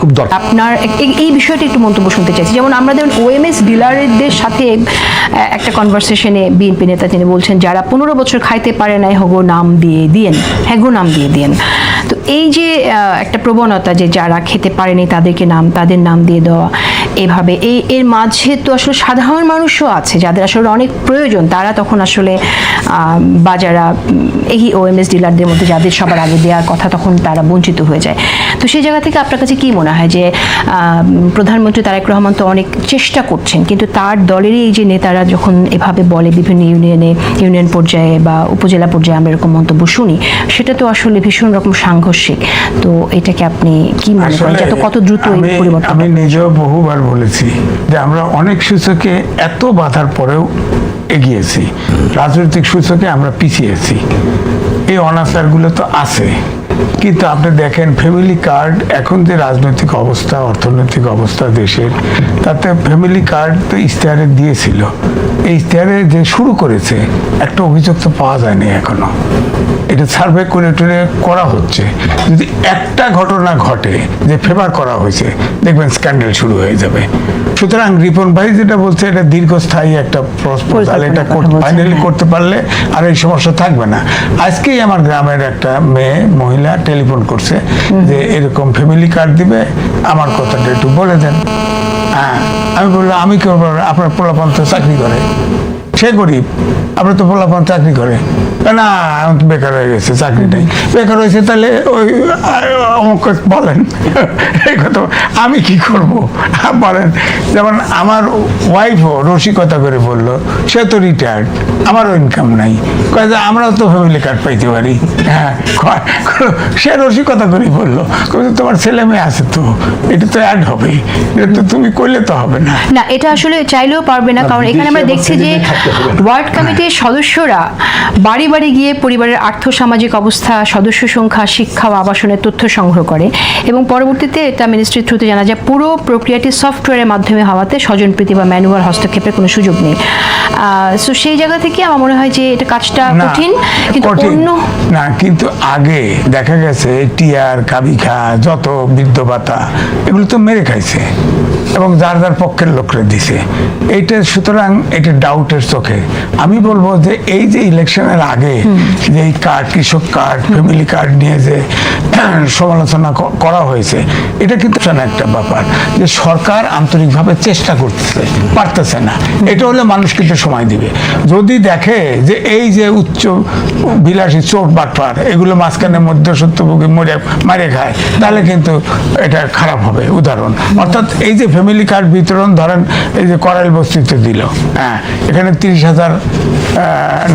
খুব দরকার। আপনার এই বিষয়টা একটু মন্তব্য শুনতে চাইছি। যেমন আমরা যেমন ওএমএস ডিলারদের সাথে একটা কনভারসেশনে বিএনপি নেতা তিনি বলছেন যারা 15 বছর খাইতে পারে নাই হগো নাম দিয়ে দিয়েন, হ্যাগো নাম দিয়ে দিয়েন। তো এই যে একটা প্রবণতা যে যারা খেতে পারেনি তাদের নাম দিয়ে দেওয়া, এভাবে এর মাঝে তো আসলে সাধারণ মানুষও আছে যাদের আসলে অনেক প্রয়োজন, তারা তখন আসলে বা যারা এই ওএমএস ডিলারদের মধ্যে যাদের সবার আগে দেওয়ার কথা, তখন তারা বঞ্চিত হয়ে যায়। তো সেই জায়গা থেকে আপনার কাছে কি মনে হয় যে প্রধানমন্ত্রী তারেক রহমান তো অনেক চেষ্টা করছেন, কিন্তু তার দলেরই এই যে নেতারা যখন এভাবে বলে বিভিন্ন ইউনিয়ন পর্যায়ে বা উপজেলা পর্যায়ে আমরা এরকম মন্তব্য শুনি, সেটা তো আসলে ভীষণ রকম সাংঘর্ষিক। তো এটাকে আপনি কি মনে করেন যে কত দ্রুত এই পরিবর্তন? আমি নিজেও বহুবার বলেছি যে আমরা অনেক সূচকে এত বাধার পরেও এগিয়েছি, রাজনৈতিক সূচকে আমরা পিছিয়েছি। এই অনাচারগুলো তো আছে, কিন্তু আপনি দেখেন ফ্যামিলি কার্ড, এখন যে রাজনৈতিক অবস্থা, অর্থনৈতিক অবস্থা দেশের, তাতে ফ্যামিলি কার্ড তো ইশতেহারে দিয়েছিল, এই ইশতেহারে যে শুরু করেছে একটা অভিযোগ তো পাওয়া যায়নি এখনো। এটা সার্ভে করে করা হচ্ছে, যদি একটা ঘটনা ঘটে যে ফেভার করা হয়েছে, দেখবেন স্ক্যান্ডাল শুরু হয়ে যাবে। সুতরাং রিপন ভাই যেটা বলছে এটা দীর্ঘস্থায়ী একটা প্রপোজাল, এটা ফাইনালি করতে পারলে আর এই সমস্যা থাকবে না। আজকেই আমার গ্রামের একটা মহিলা টেলিফোন করছে যে এরকম ফ্যামিলি কার্ড দিবে, আমার কথাটা একটু বলে দেন। হ্যাঁ, আমি বললাম আমি কি করবো, আপনার পোলাপান তো চাকরি করে, সে গরিব, আপনার তো পোলাপান চাকরি করে না, এখন তো বেকার হয়ে গেছে, চাকরি নেই, বেকার হয়েছে, তাহলে ওই অমুক বলেন এই কথা আমি কি করব বলেন। যেমন আমার ওয়াইফও রসিকতা করে বললো, সে তো রিটায়ার্ড, আমারও ইনকাম নাই, কয়ে যে আমরাও তো ফ্যামিলি কার্ড পাইতে পারি। হ্যাঁ, সে রসিকতা করে বললো, তোমার ছেলে মেয়ে আছে তো, এটা তো অ্যাড হবে, এটা তো তুমি করলে তো হবে না। না, এটা আসলে চাইলেও পারবে না, কারণ এখানে আমরা দেখছি যে ওয়ার্ড কমিটির সদস্যরা বাড়ি বাড়ি গিয়ে পরিবারের আর্থসামাজিক অবস্থা, সদস্য সংখ্যা, শিক্ষা ও আবাসনের তথ্য সংগ্রহ করে এবং পরবর্তীতে এটা মিনিস্ট্রির থ্রুতে জানা যায় পুরো প্রক্রিয়াটি সফটওয়্যারের মাধ্যমে হওয়াতে স্বজনপ্রীতি বা ম্যানুয়াল হস্তক্ষেপের কোনো সুযোগ নেই। সো সেই জায়গা থেকে আমার মনে হয় যে এটা কাজটা কঠিন, কিন্তু অন্য না, কিন্তু আগে দেখা গেছে টিআর, কাবিখা, যত বৃদ্ধ ভাতা এগুলো তো মেরে খাইছে এবং যার যার পক্ষের লোকরে দিছে এইটা। সুতরাং এটা ডাউটের চোখে আমি বলবো যে এই যে ইলেকশনের আগে আগে যে এই কার্ড, কৃষক কার্ড, ফ্যামিলি কার্ড নিয়ে যে সমালোচনা করা হয়েছে, এটা কিন্তু একটা ব্যাপার যে সরকার আন্তরিকভাবে চেষ্টা করতেছে, পারতেছে না। এটা হলে মানুষ কিন্তু সময় দিবে। যদি দেখে যে এই যে উচ্চ বিলাসী চোট বাটপার এগুলো মাঝখানে মধ্যসত্ত্বভোগী মারে খায়, তাহলে কিন্তু এটা খারাপ হবে। উদাহরণ অর্থাৎ এই যে ফ্যামিলি কার্ড বিতরণ, ধরেন এই যে করাইল বস্তিতে দিল, হ্যাঁ, এখানে 30,000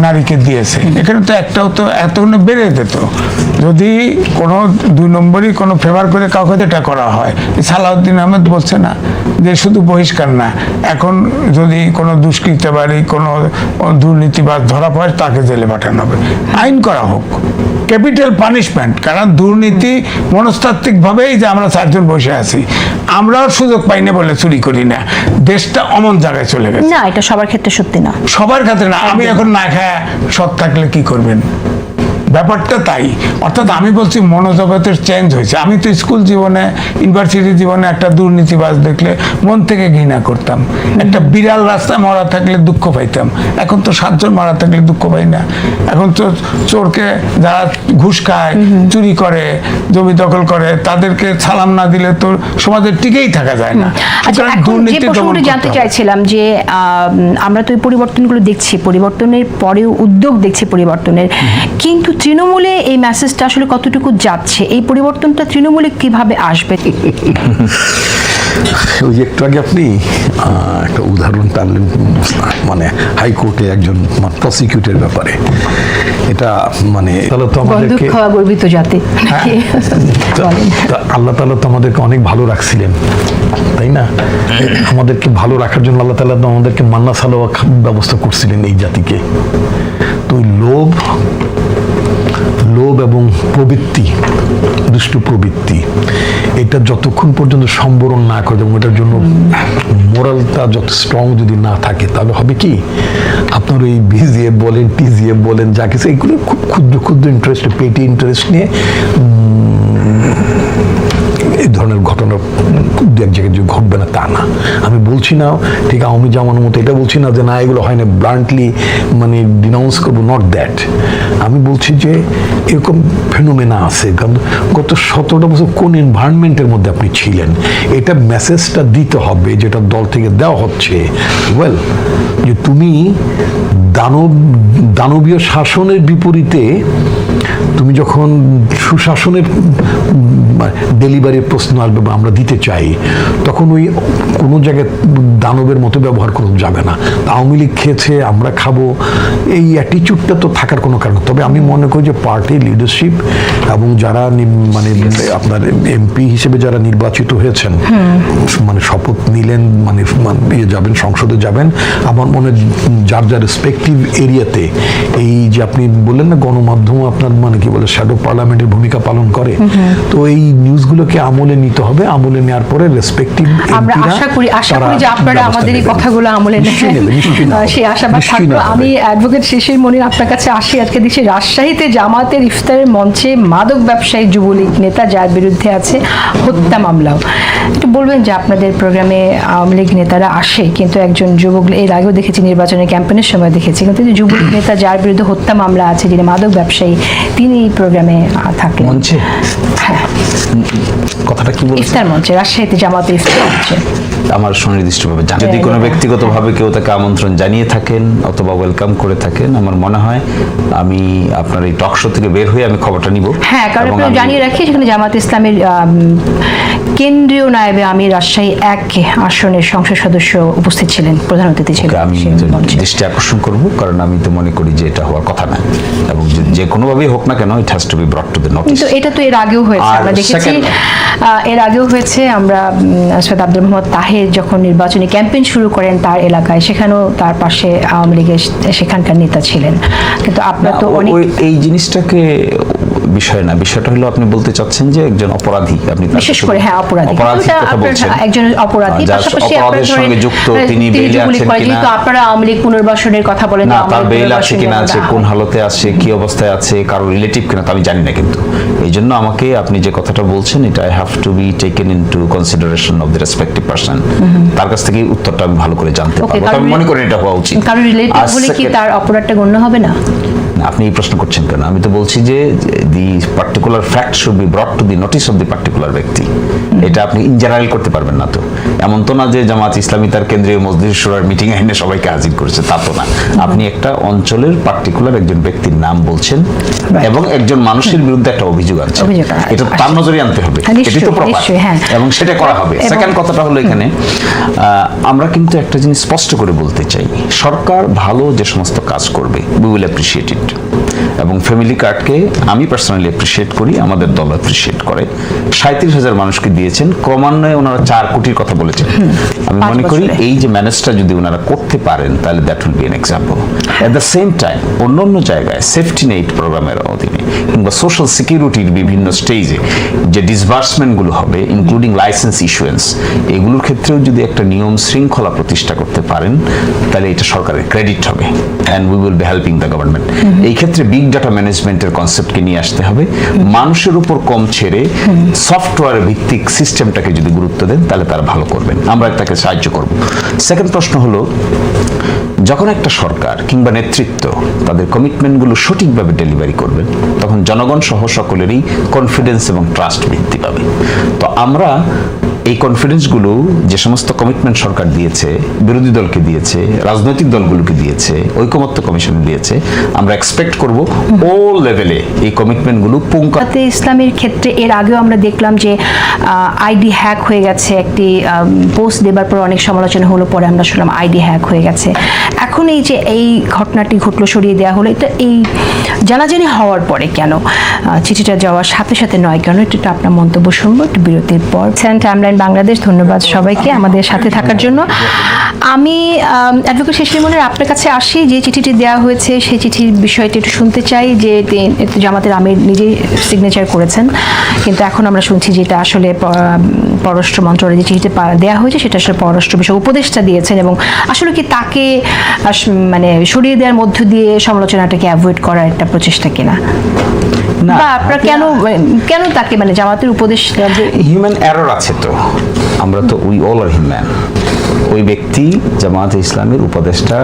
নারীকে দিয়েছে, এখানে তো একটাও তো এতগুলো বেড়ে যেত যদি কোনো 2 নম্বরই কোনো ফেভার করে কাউকে এটা করা হয়। সালাউদ্দিন আহমেদ বলছে না যে শুধু বহিষ্কার না, এখন যদি কোনো দুষ্কৃতকারী, কোনো দুর্নীতিবাজ ধরা পড়ে তাকে জেলে পাঠানো হবে, আইন করা হোক, ক্যাপিটাল পানিশমেন্ট। কারণ দুর্নীতি মনস্তাত্ত্বিকভাবেই যে আমরা 4 জন বসে আছি, আমরাও সুযোগ পাই না বলে চুরি করি না, দেশটা অমন জায়গায় চলে গেছে। না, এটা সবার ক্ষেত্রে সত্যি না। সবার ক্ষেত্রে না। আমি এখন না খায় সৎ থাকলে কি করবেন, ব্যাপারটা তাই। অর্থাৎ আমি বলছি মনোজগতের চেঞ্জ হয়েছে। আমি তো স্কুল জীবনে, ইউনিভার্সিটি জীবনে একটা দুর্নীতিবাজ দেখলে মন থেকে ঘৃণা করতাম, একটা বিড়াল রাস্তায় মারা থাকলে দুঃখ পাইতাম। এখন তো 7 জন মারা থাকলে দুঃখ পাই না। এখন তো চোরকে যারা ঘুষ খায়, চুরি করে, জমি দখল করে, তাদেরকে সালাম না দিলে তো সমাজের টিকেই থাকা যায় না। আচ্ছা, এখন যে প্রসঙ্গটি জানতে চাইছিলাম যে আমরা তো এই পরিবর্তনগুলো দেখছি, পরিবর্তনের পরেও উদ্যোগ দেখছি পরিবর্তনের, কিন্তু তৃণমূলে এই মেসেজটা আসলে কতটুকু যাচ্ছে, এই পরিবর্তনটা তৃণমূলে কিভাবে আসবে? ওই যে একটু আগে আপনি একটা উদাহরণ টানলেন, মানে হাইকোর্টে একজন প্রসিকিউটের ব্যাপারে। এটা মানে তাহলে তো আমাদেরকে গর্বিত জাতি, আল্লাহ তাআলা তো আমাদেরকে অনেক ভালো রাখছিলেন, তাই না? আমাদেরকে ভালো রাখার জন্য আল্লাহ তাআলা তো আমাদেরকে মান্না সালোয়া ব্যবস্থা করছিলেন এই জাতিকে। তো ওই লোভ এবং প্রবৃত্তি, দুষ্ট প্রবৃত্তি, এটা যতক্ষণ পর্যন্ত সম্বরণ না করে এবং এটার জন্য মোরালটা যত স্ট্রং যদি না থাকে, তাহলে হবে কি, আপনার ওই বিজিএফ বলেন, টিজিএফ বলেন, যা কিছু, এগুলো খুব ক্ষুদ্র ক্ষুদ্র ইন্টারেস্ট, পেটি ইন্টারেস্ট নিয়ে এই ধরনের ঘটনা দু এক জায়গায় যে ঘটবে না তা না। আমি বলছি না ঠিক আওয়ামী জামানোর মতো, এটা বলছি না যে না এগুলো হয় না, ব্লান্টলি মানে ডিনাউন্স করবো, নট দ্যাট। আমি বলছি যে এরকম ফেনোমেনা আছে। কারণ গত 17টা বছর কোন এনভায়রনমেন্টের মধ্যে আপনি ছিলেন, এটা মেসেজটা দিতে হবে যেটা দল থেকে দেওয়া হচ্ছে, ওয়েল, যে তুমি দানবীয় শাসনের বিপরীতে তুমি যখন সুশাসনের ডেলিভারির প্রশ্ন আসবে বা আমরা দিতে চাই, তখন ওই কোনো জায়গায় দানবের মতো ব্যবহার করা যাবে না। আওয়ামী লীগ খেয়েছে, আমরা খাবো, এই অ্যাটিচিউডটা তো থাকার কোনো কারণ। তবে আমি মনে করি যে পার্টি লিডারশিপ এবং যারা মানে আপনার এমপি হিসেবে যারা নির্বাচিত হয়েছেন, মানে শপথ নিলেন, মানে যাবেন, সংসদে যাবেন, আমার মনে যার যার রেসপেক্টিভ এরিয়াতে, এই যে আপনি বললেন না গণমাধ্যম আপনার মানে কি বলে শ্যাডো পার্লামেন্টের ভূমিকা পালন করে, তো এই নিউজগুলোকে আমলে নিতে হবে। আমলে নেওয়ার পরে রেসপেক্টিভ আমরা আশা করি যে আপনারা আমাদের এই কথাগুলো আমলে নেবেন, সেই আশাবাদ থাকলো। আমি অ্যাডভোকেট শিশির মনির আপনার কাছে আসি। আজকে দেখছি রাজশাহীতে জামাতের ইফতারের মঞ্চে মাদক ব্যবসায়ী যুবলীগ নেতা যার বিরুদ্ধে আছে হত্যা মামলাও। একটু বলবেন যে আপনাদের প্রোগ্রামে আওয়ামী লীগ নেতারা আসে, কিন্তু একজন যুবক, এর আগেও দেখেছি নির্বাচনের ক্যাম্পেইনের সময় দেখেছি, কিন্তু যুবলীগ নেতা যার বিরুদ্ধে হত্যা মামলা আছে, যিনি মাদক ব্যবসায়ী, তিনি এই প্রোগ্রামে থাকলেন মঞ্চে। হ্যাঁ, কথাটা কি বলছেন? ইফতার মঞ্চে, রাজশাহীতে জামাতের ইফতার মঞ্চে। আমার সুনির্দিষ্টভাবে যদি কোনো ব্যক্তিগতভাবে কেউ তাকে আমন্ত্রণ জানিয়ে থাকেন অথবা ওয়েলকাম করে থাকেন, আমার মনে হয় আমি আপনার এই টক শো থেকে বের হয়ে আমি খবরটা নিব। হ্যাঁ, কারণ আপনারা জানিয়ে রাখি সেখানে জামাত ইসলামের কেন্দ্রীয় নায়েবে আমির রাজশাহী 1 আসনের সংসদ সদস্য উপস্থিত ছিলেন, প্রধান অতিথি ছিলেন। আমি দৃষ্টি আকর্ষণ করব, কারণ আমি তো মনে করি যে এটা হওয়ার কথা না, এবং যে কোনোভাবেই হোক না কেন, it has to B brought to the notice. কিন্তু এটা তো এর আগেও হয়েছে, আমরা দেখেছি, এর আগেও হয়েছে। আমরা সৈয়দ আব্দুল মোহাম্মদ তাহের যখন নির্বাচনী ক্যাম্পেইন শুরু করেন তার এলাকায়, সেখানেও তার পাশে আওয়ামী লীগের সেখানকার নেতা ছিলেন। কিন্তু আপনারা তো অনেক এই জিনিসটাকে বিষয় না, বিষয়টা হলো আপনি বলতে চাচ্ছেন যে একজন অপরাধী, আপনি তার বিশেষ সাথে করে হ্যাঁ অপরাধী অপরাধীর এটা কথা আপনার বলছেন, একজন অপরাধী যার পাশাপাশি অপরাধের আপনারা সঙ্গে ধরেন, যুক্ত, তিনি তিনি বেইলে যেগুলি আছেন করেন, কিনা, যেহেতু আপনারা আওয়ামী লীগ পুনর্বাসনের কথা বলেন, না আওয়ামী তার লীগ বেইল আছে পুনর্বাসন কিনা, যেমন আছে কোন হালতে আছে, কি অবস্থায় আছে, কারো রিলেটিভ কিনা, তো আমি জানি না। কিন্তু এই জন্য আমাকে আপনি যে কথাটা বলছেন এটা I have to be taken into consideration of the respective person, তার কাছ থেকে উত্তরটা আমি ভালো করে জানতে পারবো। তো আমি মনে করি এটা হওয়া উচিত। কারো রিলেটিভ আর বলে কি second- তার অপরাধটা গণ্য হবে না? না, আপনি এই প্রশ্ন করছেন কেন? আমি তো বলছি যে the particular fact should be brought to the notice of the particular ব্যক্তি। এটা আপনি ইন জেনারেল করতে পারবেন না। তো এমন তো না যে জামাত ইসলামী তার কেন্দ্রীয় মজলিস শুরার মিটিং এ এনে সবাইকে হাজির করেছে, তা তো না। আপনি একটা অঞ্চলের পার্টিকুলার একজন ব্যক্তির নাম বলছেন এবং একজন মানুষের বিরুদ্ধে একটা অভিযোগ আনছেন, অভিযোগ এটা তার নজরে আনতে হবে, হ্যাঁ, নিশ্চয়ই, এটাই তো প্রপার, নিশ্চয়ই, হ্যাঁ। এবং সেটা করা হবে। এবং- সেকেন্ড কথাটা হলো এখানে আমরা কিন্তু একটা জিনিস স্পষ্ট করে বলতে চাই, সরকার ভালো যে সমস্ত কাজ করবে উই উইল অ্যাপ্রিশিয়েট ইট, এবং ফ্যামিলি কার্ডকে আমি পার্সোনালি অ্যাপ্রিশিয়েট করি, আমাদের দল অ্যাপ্রিশিয়েট করে। 37,000 মানুষকে দিয়েছেন, ক্রমান্বয়ে ওনারা 4 কোটির কথা বলেছেন। আমি 5 মনে করি বছরে। এই যে ম্যানেজটা যদি ওনারা করতে পারেন তাহলে that will be an example. At the same time অন্য জায়গায় সেফটি নেট প্রোগ্রামের অধীনে কিংবা সোশ্যাল সিকিউরিটির বিভিন্ন স্টেজে যে ডিসবার্সমেন্টগুলো হবে ইনক্লুডিং লাইসেন্স ইস্যুয়েন্স, এগুলোর ক্ষেত্রেও যদি একটা নিয়ম শৃঙ্খলা প্রতিষ্ঠা করতে পারেন তাহলে এটা সরকারের ক্রেডিট হবে, and we will be helping the government. এই ক্ষেত্রে বিগ ডাটা ম্যানেজমেন্টের কনসেপ্টকে নিয়ে আসতে হবে, মানুষের উপর কম ছেড়ে সফটওয়্যার ভিত্তিক সিস্টেমটাকে যদি গুরুত্ব দেন তাহলে তারা ভালো করবেন, আমরা তাকে সাহায্য করব। সেকেন্ড প্রশ্ন হলো, যখন একটা সরকার কিংবা নেতৃত্ব তাদের কমিটমেন্টগুলো সঠিকভাবে ডেলিভারি করবেন তখন জনগণ সহ সকলেরই কনফিডেন্স এবং ট্রাস্ট বৃদ্ধি পাবে। তো আমরা এই কনফিডেন্সগুলো যে সমস্ত কমিটমেন্ট সরকার দিয়েছে, বিরোধী দলকে দিয়েছে, রাজনৈতিক দলগুলোকে দিয়েছে, ঐকমত্য কমিশন দিয়েছে, আমরা এক্সপেক্ট করব ও লেভেলে এই কমিটমেন্টগুলো জামাতে ইসলামের ক্ষেত্রে এর আগেও আমরা দেখলাম যে আইডি হ্যাক হয়ে গেছে, একটি পোস্ট দেবার পর অনেক সমালোচনা হলো, পরে আমরা শুনলাম আইডি হ্যাক হয়ে গেছে। এখন এই যে এই ঘটনাটি ঘটলো, সরিয়ে দেওয়া হলো, এটা এই জানাজানি হওয়ার পরে কেন, চিঠিটা যাওয়ার সাথে সাথে নয় কেন, এটা আপনার মন্তব্য শুনবো একটু বিরতির পর। টাইমলাইন বাংলাদেশ, ধন্যবাদ সবাইকে আমাদের সাথে থাকার জন্য। আমি অ্যাডভোকেট শিশির মনির আপনার কাছে আসি, যে চিঠিটি দেওয়া হয়েছে সেই চিঠির বিষয়টি একটু শুনতে চাই, যে জামাতের আমির নিজেই সিগনেচার করেছেন, কিন্তু এখন আমরা শুনছি যে এটা আসলে পররাষ্ট্র মন্ত্রণালয়ে যে চিঠিতে দেওয়া হয়েছে সেটা আসলে পররাষ্ট্র বিষয় উপদেষ্টা দিয়েছেন, এবং আসলে কি তাকে মানে সরিয়ে দেওয়ার মধ্য দিয়ে সমালোচনাটাকে অ্যাভয়েড করার একটা প্রচেষ্টা কিনা, না, বা আপনারা কেন তাকে মানে জামাতের উপদেষ্টা হিউম্যান এরর আছে, তো আমরা তো উই অল আর হিউম্যান। ওই ব্যক্তি জামায়াতে ইসলামের উপদেষ্টা,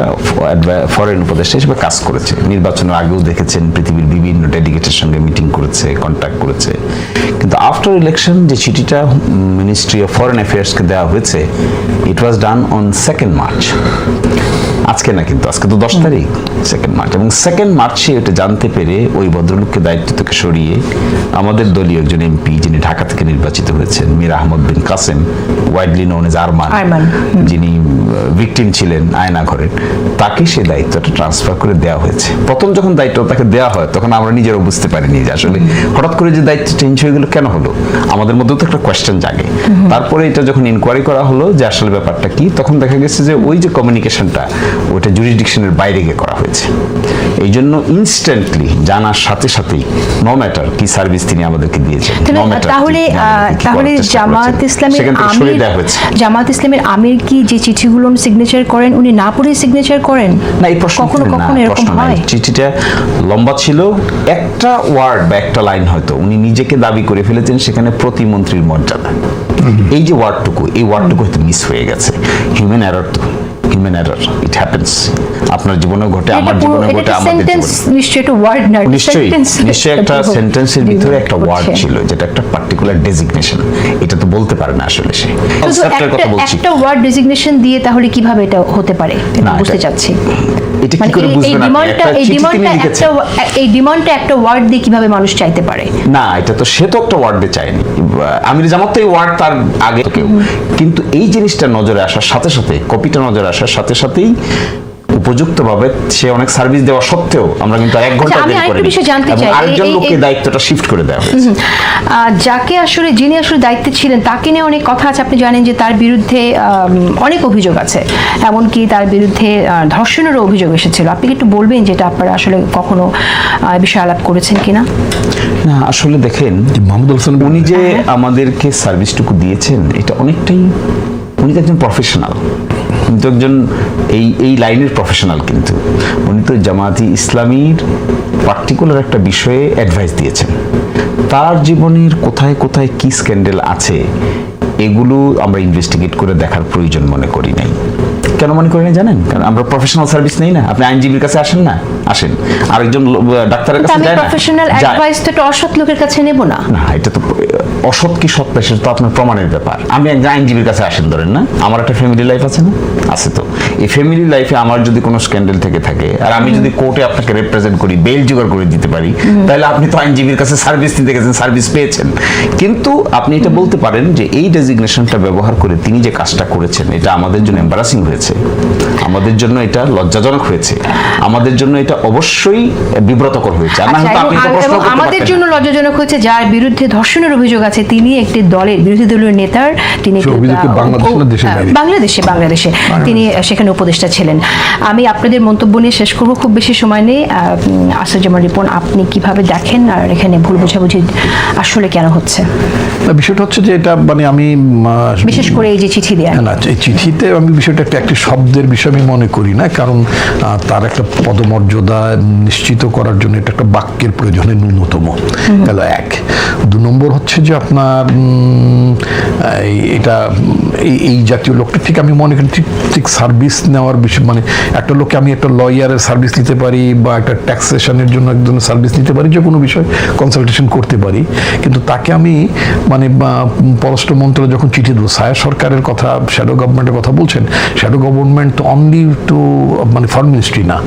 ফরেন উপদেষ্টা হিসেবে কাজ করেছে, নির্বাচনের আগেও দেখেছেন পৃথিবীর বিভিন্ন ডেলিগেটের সঙ্গে মিটিং করেছে, কন্ট্যাক্ট করেছে, কিন্তু আফটার ইলেকশন যে চিঠিটা মিনিস্ট্রি অফ ফরেন অ্যাফেয়ার্সকে দেওয়া হয়েছে, ইট ওয়াজ ডান অন 2nd মার্চ। আজকে না, কিন্তু আজকে তো 10 তারিখ, 2nd মার্চ, এবং 2nd মার্চে এটা জানতে পেরে ওই ভদ্রলোককে দায়িত্ব থেকে সরিয়ে আমাদের দলীয় একজন এমপি যিনি ঢাকা থেকে নির্বাচিত হয়েছেন, Mir Ahmad bin Kasem, widely known as Arman, যিনি ভিকটিম ছিলেন আয়না ঘরের, তাকে সেই দায়িত্বটা ট্রান্সফার করে দেওয়া হয়েছে। প্রথম যখন দায়িত্ব তাকে দেওয়া হয় তখন আমরা নিজেরাও বুঝতে পারিনি যে আসলে হঠাৎ করে যে দায়িত্ব চেঞ্জ হয়ে গেল কেন হলো, আমাদের মধ্যে তো একটা কোয়েশ্চেন জাগে। তারপরে এটা যখন ইনকোয়ারি করা হলো যে আসলে ব্যাপারটা কি, তখন দেখা গেছে যে ওই যে কমিউনিকেশনটা ওটা জুরিসডিকশনের বাইরে গিয়ে করা হয়েছে। এই জন্য ইনস্ট্যান্টলি জানার সাথে সাথেই নো ম্যাটার কি সার্ভিস তিনি আমাদেরকে দিয়েছেন, তাহলে জামাত ইসলামের জামাত ইসলামের আমির কি যে চিঠিগুলো সিগনেচার করেন উনি না পড়ে সিগনেচার করেন? না, এই প্রশ্ন কখনো কখনো এরকম হয়। চিঠিটা লম্বা ছিল, একটা ওয়ার্ড বা একটা লাইন হয়তো উনি নিজেকে দাবি করে ফেলেছেন সেখানে প্রতিমন্ত্রীর মর্যাদা, এই যে ওয়ার্ডটুকু, এই ওয়ার্ডটুকু হয়তো মিস হয়ে গেছে। হিউম্যান এরর তো, হিউম্যান এরর, ইট হ্যাপেন্স, আপনার জীবনেও ঘটে, আমার জীবনেও ঘটে, আমাদের জীবনে নিশ্চয়ই একটা ওয়ার্ড না, নিশ্চয়ই একটা সেন্টেন্সের ভিতরে একটা ওয়ার্ড ছিল যেটা একটা পার্টিকুলার ডেজিগনেশন, এটা তো বলতে পারে না আসলে সে কনসেপ্টের কথা বলছি। একটা ওয়ার্ড ডেজিগনেশন দিয়ে তাহলে কিভাবে এটা হতে পারে, এটা বুঝতে চাচ্ছি। এটা কি করে বুঝবেন এই ডিমান্ডটা একটা ওয়ার্ড দিয়ে কিভাবে মানুষ চাইতে পারে? না, এটা তো সে তো একটা ওয়ার্ড দিয়ে চায়নি, আমির জামাত তো এই ওয়ার্ড তার আগে কেউ, কিন্তু এই জিনিসটা নজরে আসার সাথে সাথে, কপিটা নজরে আসার সাথে সাথেই উপযুক্তভাবে সে অনেক সার্ভিস দেওয়া সত্ত্বেও আমরা কিন্তু আর 1 ঘন্টা আমি দেরি আরেকটু করিনি বিষয় জানতে এবং চাই। আরেকজন এই- লোককে এই- দায়িত্বটা শিফট করে দেওয়া হয়েছে। যিনি আসলে দায়িত্বে ছিলেন তাকে নিয়ে অনেক কথা আছে। আপনি জানেন যে তার বিরুদ্ধে অনেক অভিযোগ আছে, এমনকি তার বিরুদ্ধে ধর্ষণেরও অভিযোগ এসেছিল। আপনি কি একটু বলবেন যেটা আপনারা আসলে কখনো বিষয় আলাপ করেছেন কিনা? না আসলে দেখেন, মাহমুদুল হাসান উনি যে আমাদেরকে সার্ভিসটুকু দিয়েছেন এটা অনেকটাই, উনি তো একজন প্রফেশনাল, কিন্তু একজন এই লাইনের প্রফেশনাল, কিন্তু উনি তো জামায়াতে ইসলামীর পার্টিকুলার একটা বিষয়ে অ্যাডভাইস দিয়েছেন। তার জীবনের কোথায় কোথায় কি স্ক্যান্ডেল আছে এগুলো আমরা ইনভেস্টিগেট করে দেখার প্রয়োজন মনে করি নাই। কেন মনে করি না জানেন? কারণ আমরা প্রফেশনাল সার্ভিস নেই না। আপনি আইনজীবীর কাছে আসেন না, আসেন আরেকজন ডাক্তারের কাছে আমি যায় না, প্রফেশনাল যায়। অ্যাডভাইস তো একটা অসৎ লোকের কাছে নেব না। না এটা তো অসৎ কি সৎ সেটা তো আপনার প্রমাণের ব্যাপার। আমি একজন আইনজীবীর কাছে আসেন ধরেন না, আমার একটা ফ্যামিলি লাইফ আছে না, আছে তো। এই ফ্যামিলি লাইফে আমার যদি কোনো স্ক্যান্ডেল থেকে থাকে আর আমি যদি কোর্টে আপনাকে রিপ্রেজেন্ট করি, বেল জোগাড় করে দিতে পারি, তাহলে আপনি তো আইনজীবীর কাছে সার্ভিস নিতে গেছেন, সার্ভিস পেয়েছেন। কিন্তু আপনি এটা বলতে পারেন যে এই ডেজিগনেশনটা ব্যবহার করে তিনি যে কাজটা করেছেন এটা আমাদের জন্য এম্বারাসিং হয়েছে, আমাদের জন্য এটা লজ্জাজনক হয়েছে, আমাদের জন্য এটা অবশ্যই বিব্রতকর হয়েছে। আর না আচ্ছা, হয়তো আপনি তো প্রশ্ন এবং করতে আমাদের পারতেন জন্য না। লজ্জাজনক হয়েছে যার বিরুদ্ধে ধর্ষণের অভিযোগ আছে তিনি একটি দলের বিরোধী দলীয় নেতার, তিনি সে অভিযোগ কি বাংলাদেশে না দেশের বাইরে? বাংলাদেশে তিনি সেখানে উপদেষ্টা ছিলেন। আমি আপনাদের মন্তব্য নিয়ে শেষ করব, খুব বেশি সময় নেই। আসিফুজ্জামান রিপন, আপনি কিভাবে দেখেন আর এখানে ভুল বোঝাবুঝি আসলে কেন হচ্ছে? বিষয়টা হচ্ছে যে এটা মানে আমি বিশেষ করে এই যে চিঠি দেয়া, না এই চিঠিতে আমি বিষয়টা একটি শব্দের বিষয় আমি মনে করি না, কারণ তার একটা পদমর্যাদা নিশ্চিত করার জন্য এটা একটা বাক্যের প্রয়োজনে ন্যূনতম। তাহলে 1 2 নম্বর হচ্ছে যে আপনার এটা এই জাতীয় লোকটা ঠিক আমি মনে করি ঠিক সার্ভিস নেওয়ার বিষয়, মানে একটা লোককে আমি একটা লয়ারের সার্ভিস নিতে পারি বা একটা ট্যাক্সেশনের জন্য একজন সার্ভিস নিতে পারি, যে কোনো বিষয় কনসালটেশন করতে পারি, কিন্তু তাকে আমি মানে পররাষ্ট্র মন্ত্রণালয় যখন চিঠি দেবো, ছায়া সরকারের কথা, শ্যাডো গভর্নমেন্টের কথা বলছেন, শ্যাডো গভর্নমেন্ট তো অনলি টু মানে ফরেন মিনিস্ট্রি না।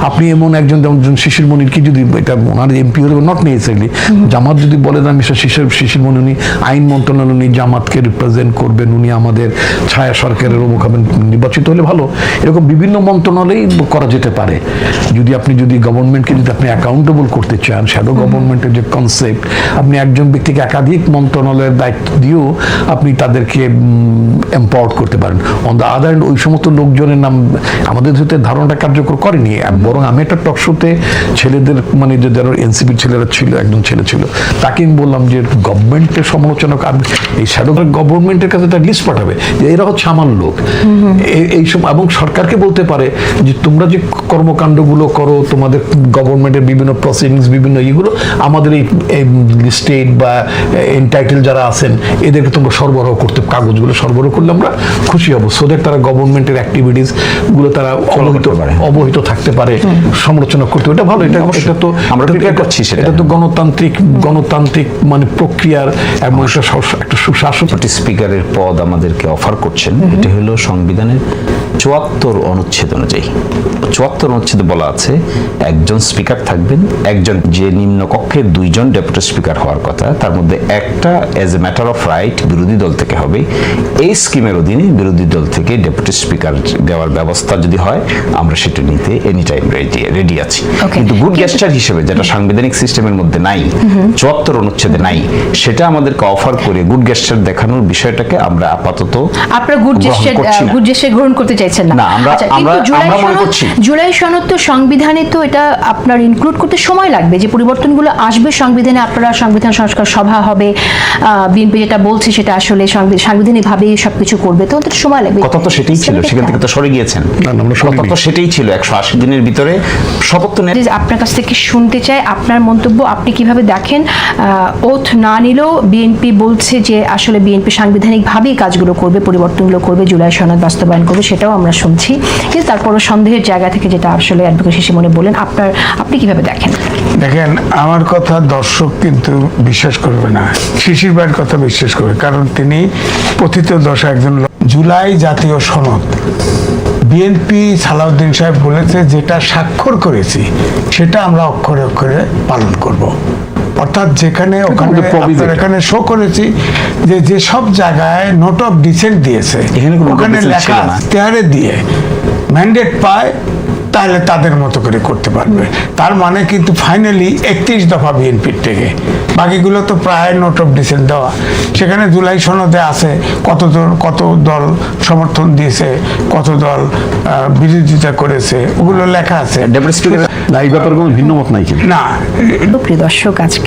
আপনি এমন একজন যেমন শিশির মনির কি যদি এটা ওনার এমপি হতে নট নেসেসারিলি জামাত যদি বলে না মিস্টার শিশির মনি উনি আইন মন্ত্রণালয় উনি জামাতকে রিপ্রেজেন্ট করবেন, উনি আমাদের ছায়া সরকারের অমুক হবেন, নির্বাচিত হলে ভালো, এরকম বিভিন্ন মন্ত্রণালয়েই করা যেতে পারে। যদি গভর্নমেন্টকে যদি আপনি অ্যাকাউন্টেবল করতে চান, শ্যাডো গভর্নমেন্টের যে কনসেপ্ট, আপনি একজন ব্যক্তিকে একাধিক মন্ত্রণালয়ের দায়িত্ব দিয়েও আপনি তাদেরকে এম্পাওয়ার্ড করতে পারেন। অন দ্য আদার হ্যান্ড ওই সমস্ত লোকজনের নাম আমাদের ভিতরে ধারণাটা কার্যকর করেনি, বরং আমি একটা টক শোতে ছেলেদের মানে যে যারা এনসিপির ছেলেরা ছিল, একজন ছেলে ছিল, তাকে আমি বললাম যে গভর্নমেন্টের সমালোচনা এই শ্যাডো গভর্নমেন্টের কাছে একটা লিস্ট পাঠাবে যে এরা হচ্ছে আমার লোক, এই সময়, এবং সরকারকে বলতে পারে যে তোমরা যে কর্মকাণ্ডগুলো করো, তোমাদের গভর্নমেন্টের বিভিন্ন প্রসিডিংস, বিভিন্ন ইগুলো আমাদের এই স্টেট বা এনটাইটেল যারা আছেন এদেরকে তোমরা সরবরাহ করতে, কাগজগুলো সরবরাহ করলে আমরা খুশি হব, সো দ্যাট তারা গভর্নমেন্টের অ্যাক্টিভিটিস গুলো তারা অবহিত থাকতে পারে, সমালোচনা করতে। এটা ভালো, এটা তো আমরা প্রিপেয়ার করছি সেটা। এটা তো গণতান্ত্রিক মানে প্রক্রিয়ার এবং একটা সুশাসন। স্পিকারের পদ আমাদেরকে অফার করছেন, এটা হলো সংবিধানের 74 অনুচ্ছেদ অনুযায়ী। 74 অনুচ্ছেদে বলা আছে একজন স্পিকার থাকবেন, একজন যে নিম্নকক্ষের 2 জন ডেপুটি স্পিকার হওয়ার কথা, তার মধ্যে একটা as a matter of right বিরোধী দল থেকে হবে। এই স্কিমের অধীনে বিরোধী দল থেকে ডেপুটি স্পিকার দেওয়ার ব্যবস্থা যদি হয় আমরা সেটা নিতে এনি টাইম রেডি আছি। কিন্তু গুড গেস্টার হিসেবে যেটা সাংবিধানিক সিস্টেমের মধ্যে নাই, 74 অনুচ্ছেদে নাই, সেটা আমাদেরকে অফার করে গুড গেস্টার দেখানোর বিষয়টাকে আমরা আপাতত আপনারা গুড জেস্টার গ্রহণ করতে চাইছেন না। আচ্ছা, কিন্তু জুলাই সনদ তো সংবিধানে তো এটা আপনার ইনক্লুড করতে সময় লাগবে, যে পরিবর্তনগুলো আসবে সংবিধানে, আপনারা সংবিধান সংস্কার সভা হবে, বিএনপি যেটা বলছে সেটা আসলে সাংবিধানিকভাবে সবকিছু করবে, তো অন্তত সময় লাগবে। কথা তো সেটাই ছিল, সেখান থেকে তো সরে গিয়েছেন। কথা তো সেটাই ছিল, 180 দিনের ভিতরে শপথ তো নেন। আপনার কাছ থেকে শুনতে চাই আপনার মন্তব্য, আপনি কিভাবে দেখেন? ওথ না নিলেও বিএনপি বলছে যে আসলে বিএনপি সাংবিধানিকভাবেই কাজগুলো করবে, পরিবর্তনগুলো করবে, জুলাই সনদ বাস্তবায়ন করবে, সেটাও আমরা শুনছি, কিন্তু তারপরও সন্দেহের জায়গা থেকে যেটা আসলে অ্যাডভোকেট শিশির মনি বলেন, আপনি কিভাবে দেখেন? দেখেন, আমার কথা দর্শক কিন্তু বিশ্বাস করবে না, শিশির ভাইয়ের কথা বিশ্বাস করবে, কারণ তিনি পতিত দশা একজন জুলাই জাতীয় সনদ বিএনপি সালাউদ্দিন সাহেব বলেছে যেটা স্বাক্ষর করেছি সেটা আমরা অক্ষরে অক্ষরে পালন করব। অর্থাৎ যেখানে এখানে শো করেছি যে সব জায়গায় নোট অফ ডিসেন্ট দিয়েছে, ওখানে লেখা তেহারে দিয়ে ম্যান্ডেট পায় তাহলে তাদের মতো করে করতে পারবে। তার মানে কিন্তু ফাইনালি 31 দফা বিএনপির থেকে, বাকিগুলো তো প্রায় নোট অফ ডিসেন্ট দেওয়া। সেখানে জুলাই সনদে আছে কত দল সমর্থন দিয়েছে, কত দল বিরোধিতা করেছে, ওগুলো লেখা আছে। না, এই ব্যাপারে কোনো ভিন্ন মত নাই কিন্তু। না, প্রিয় দর্শক, আজকে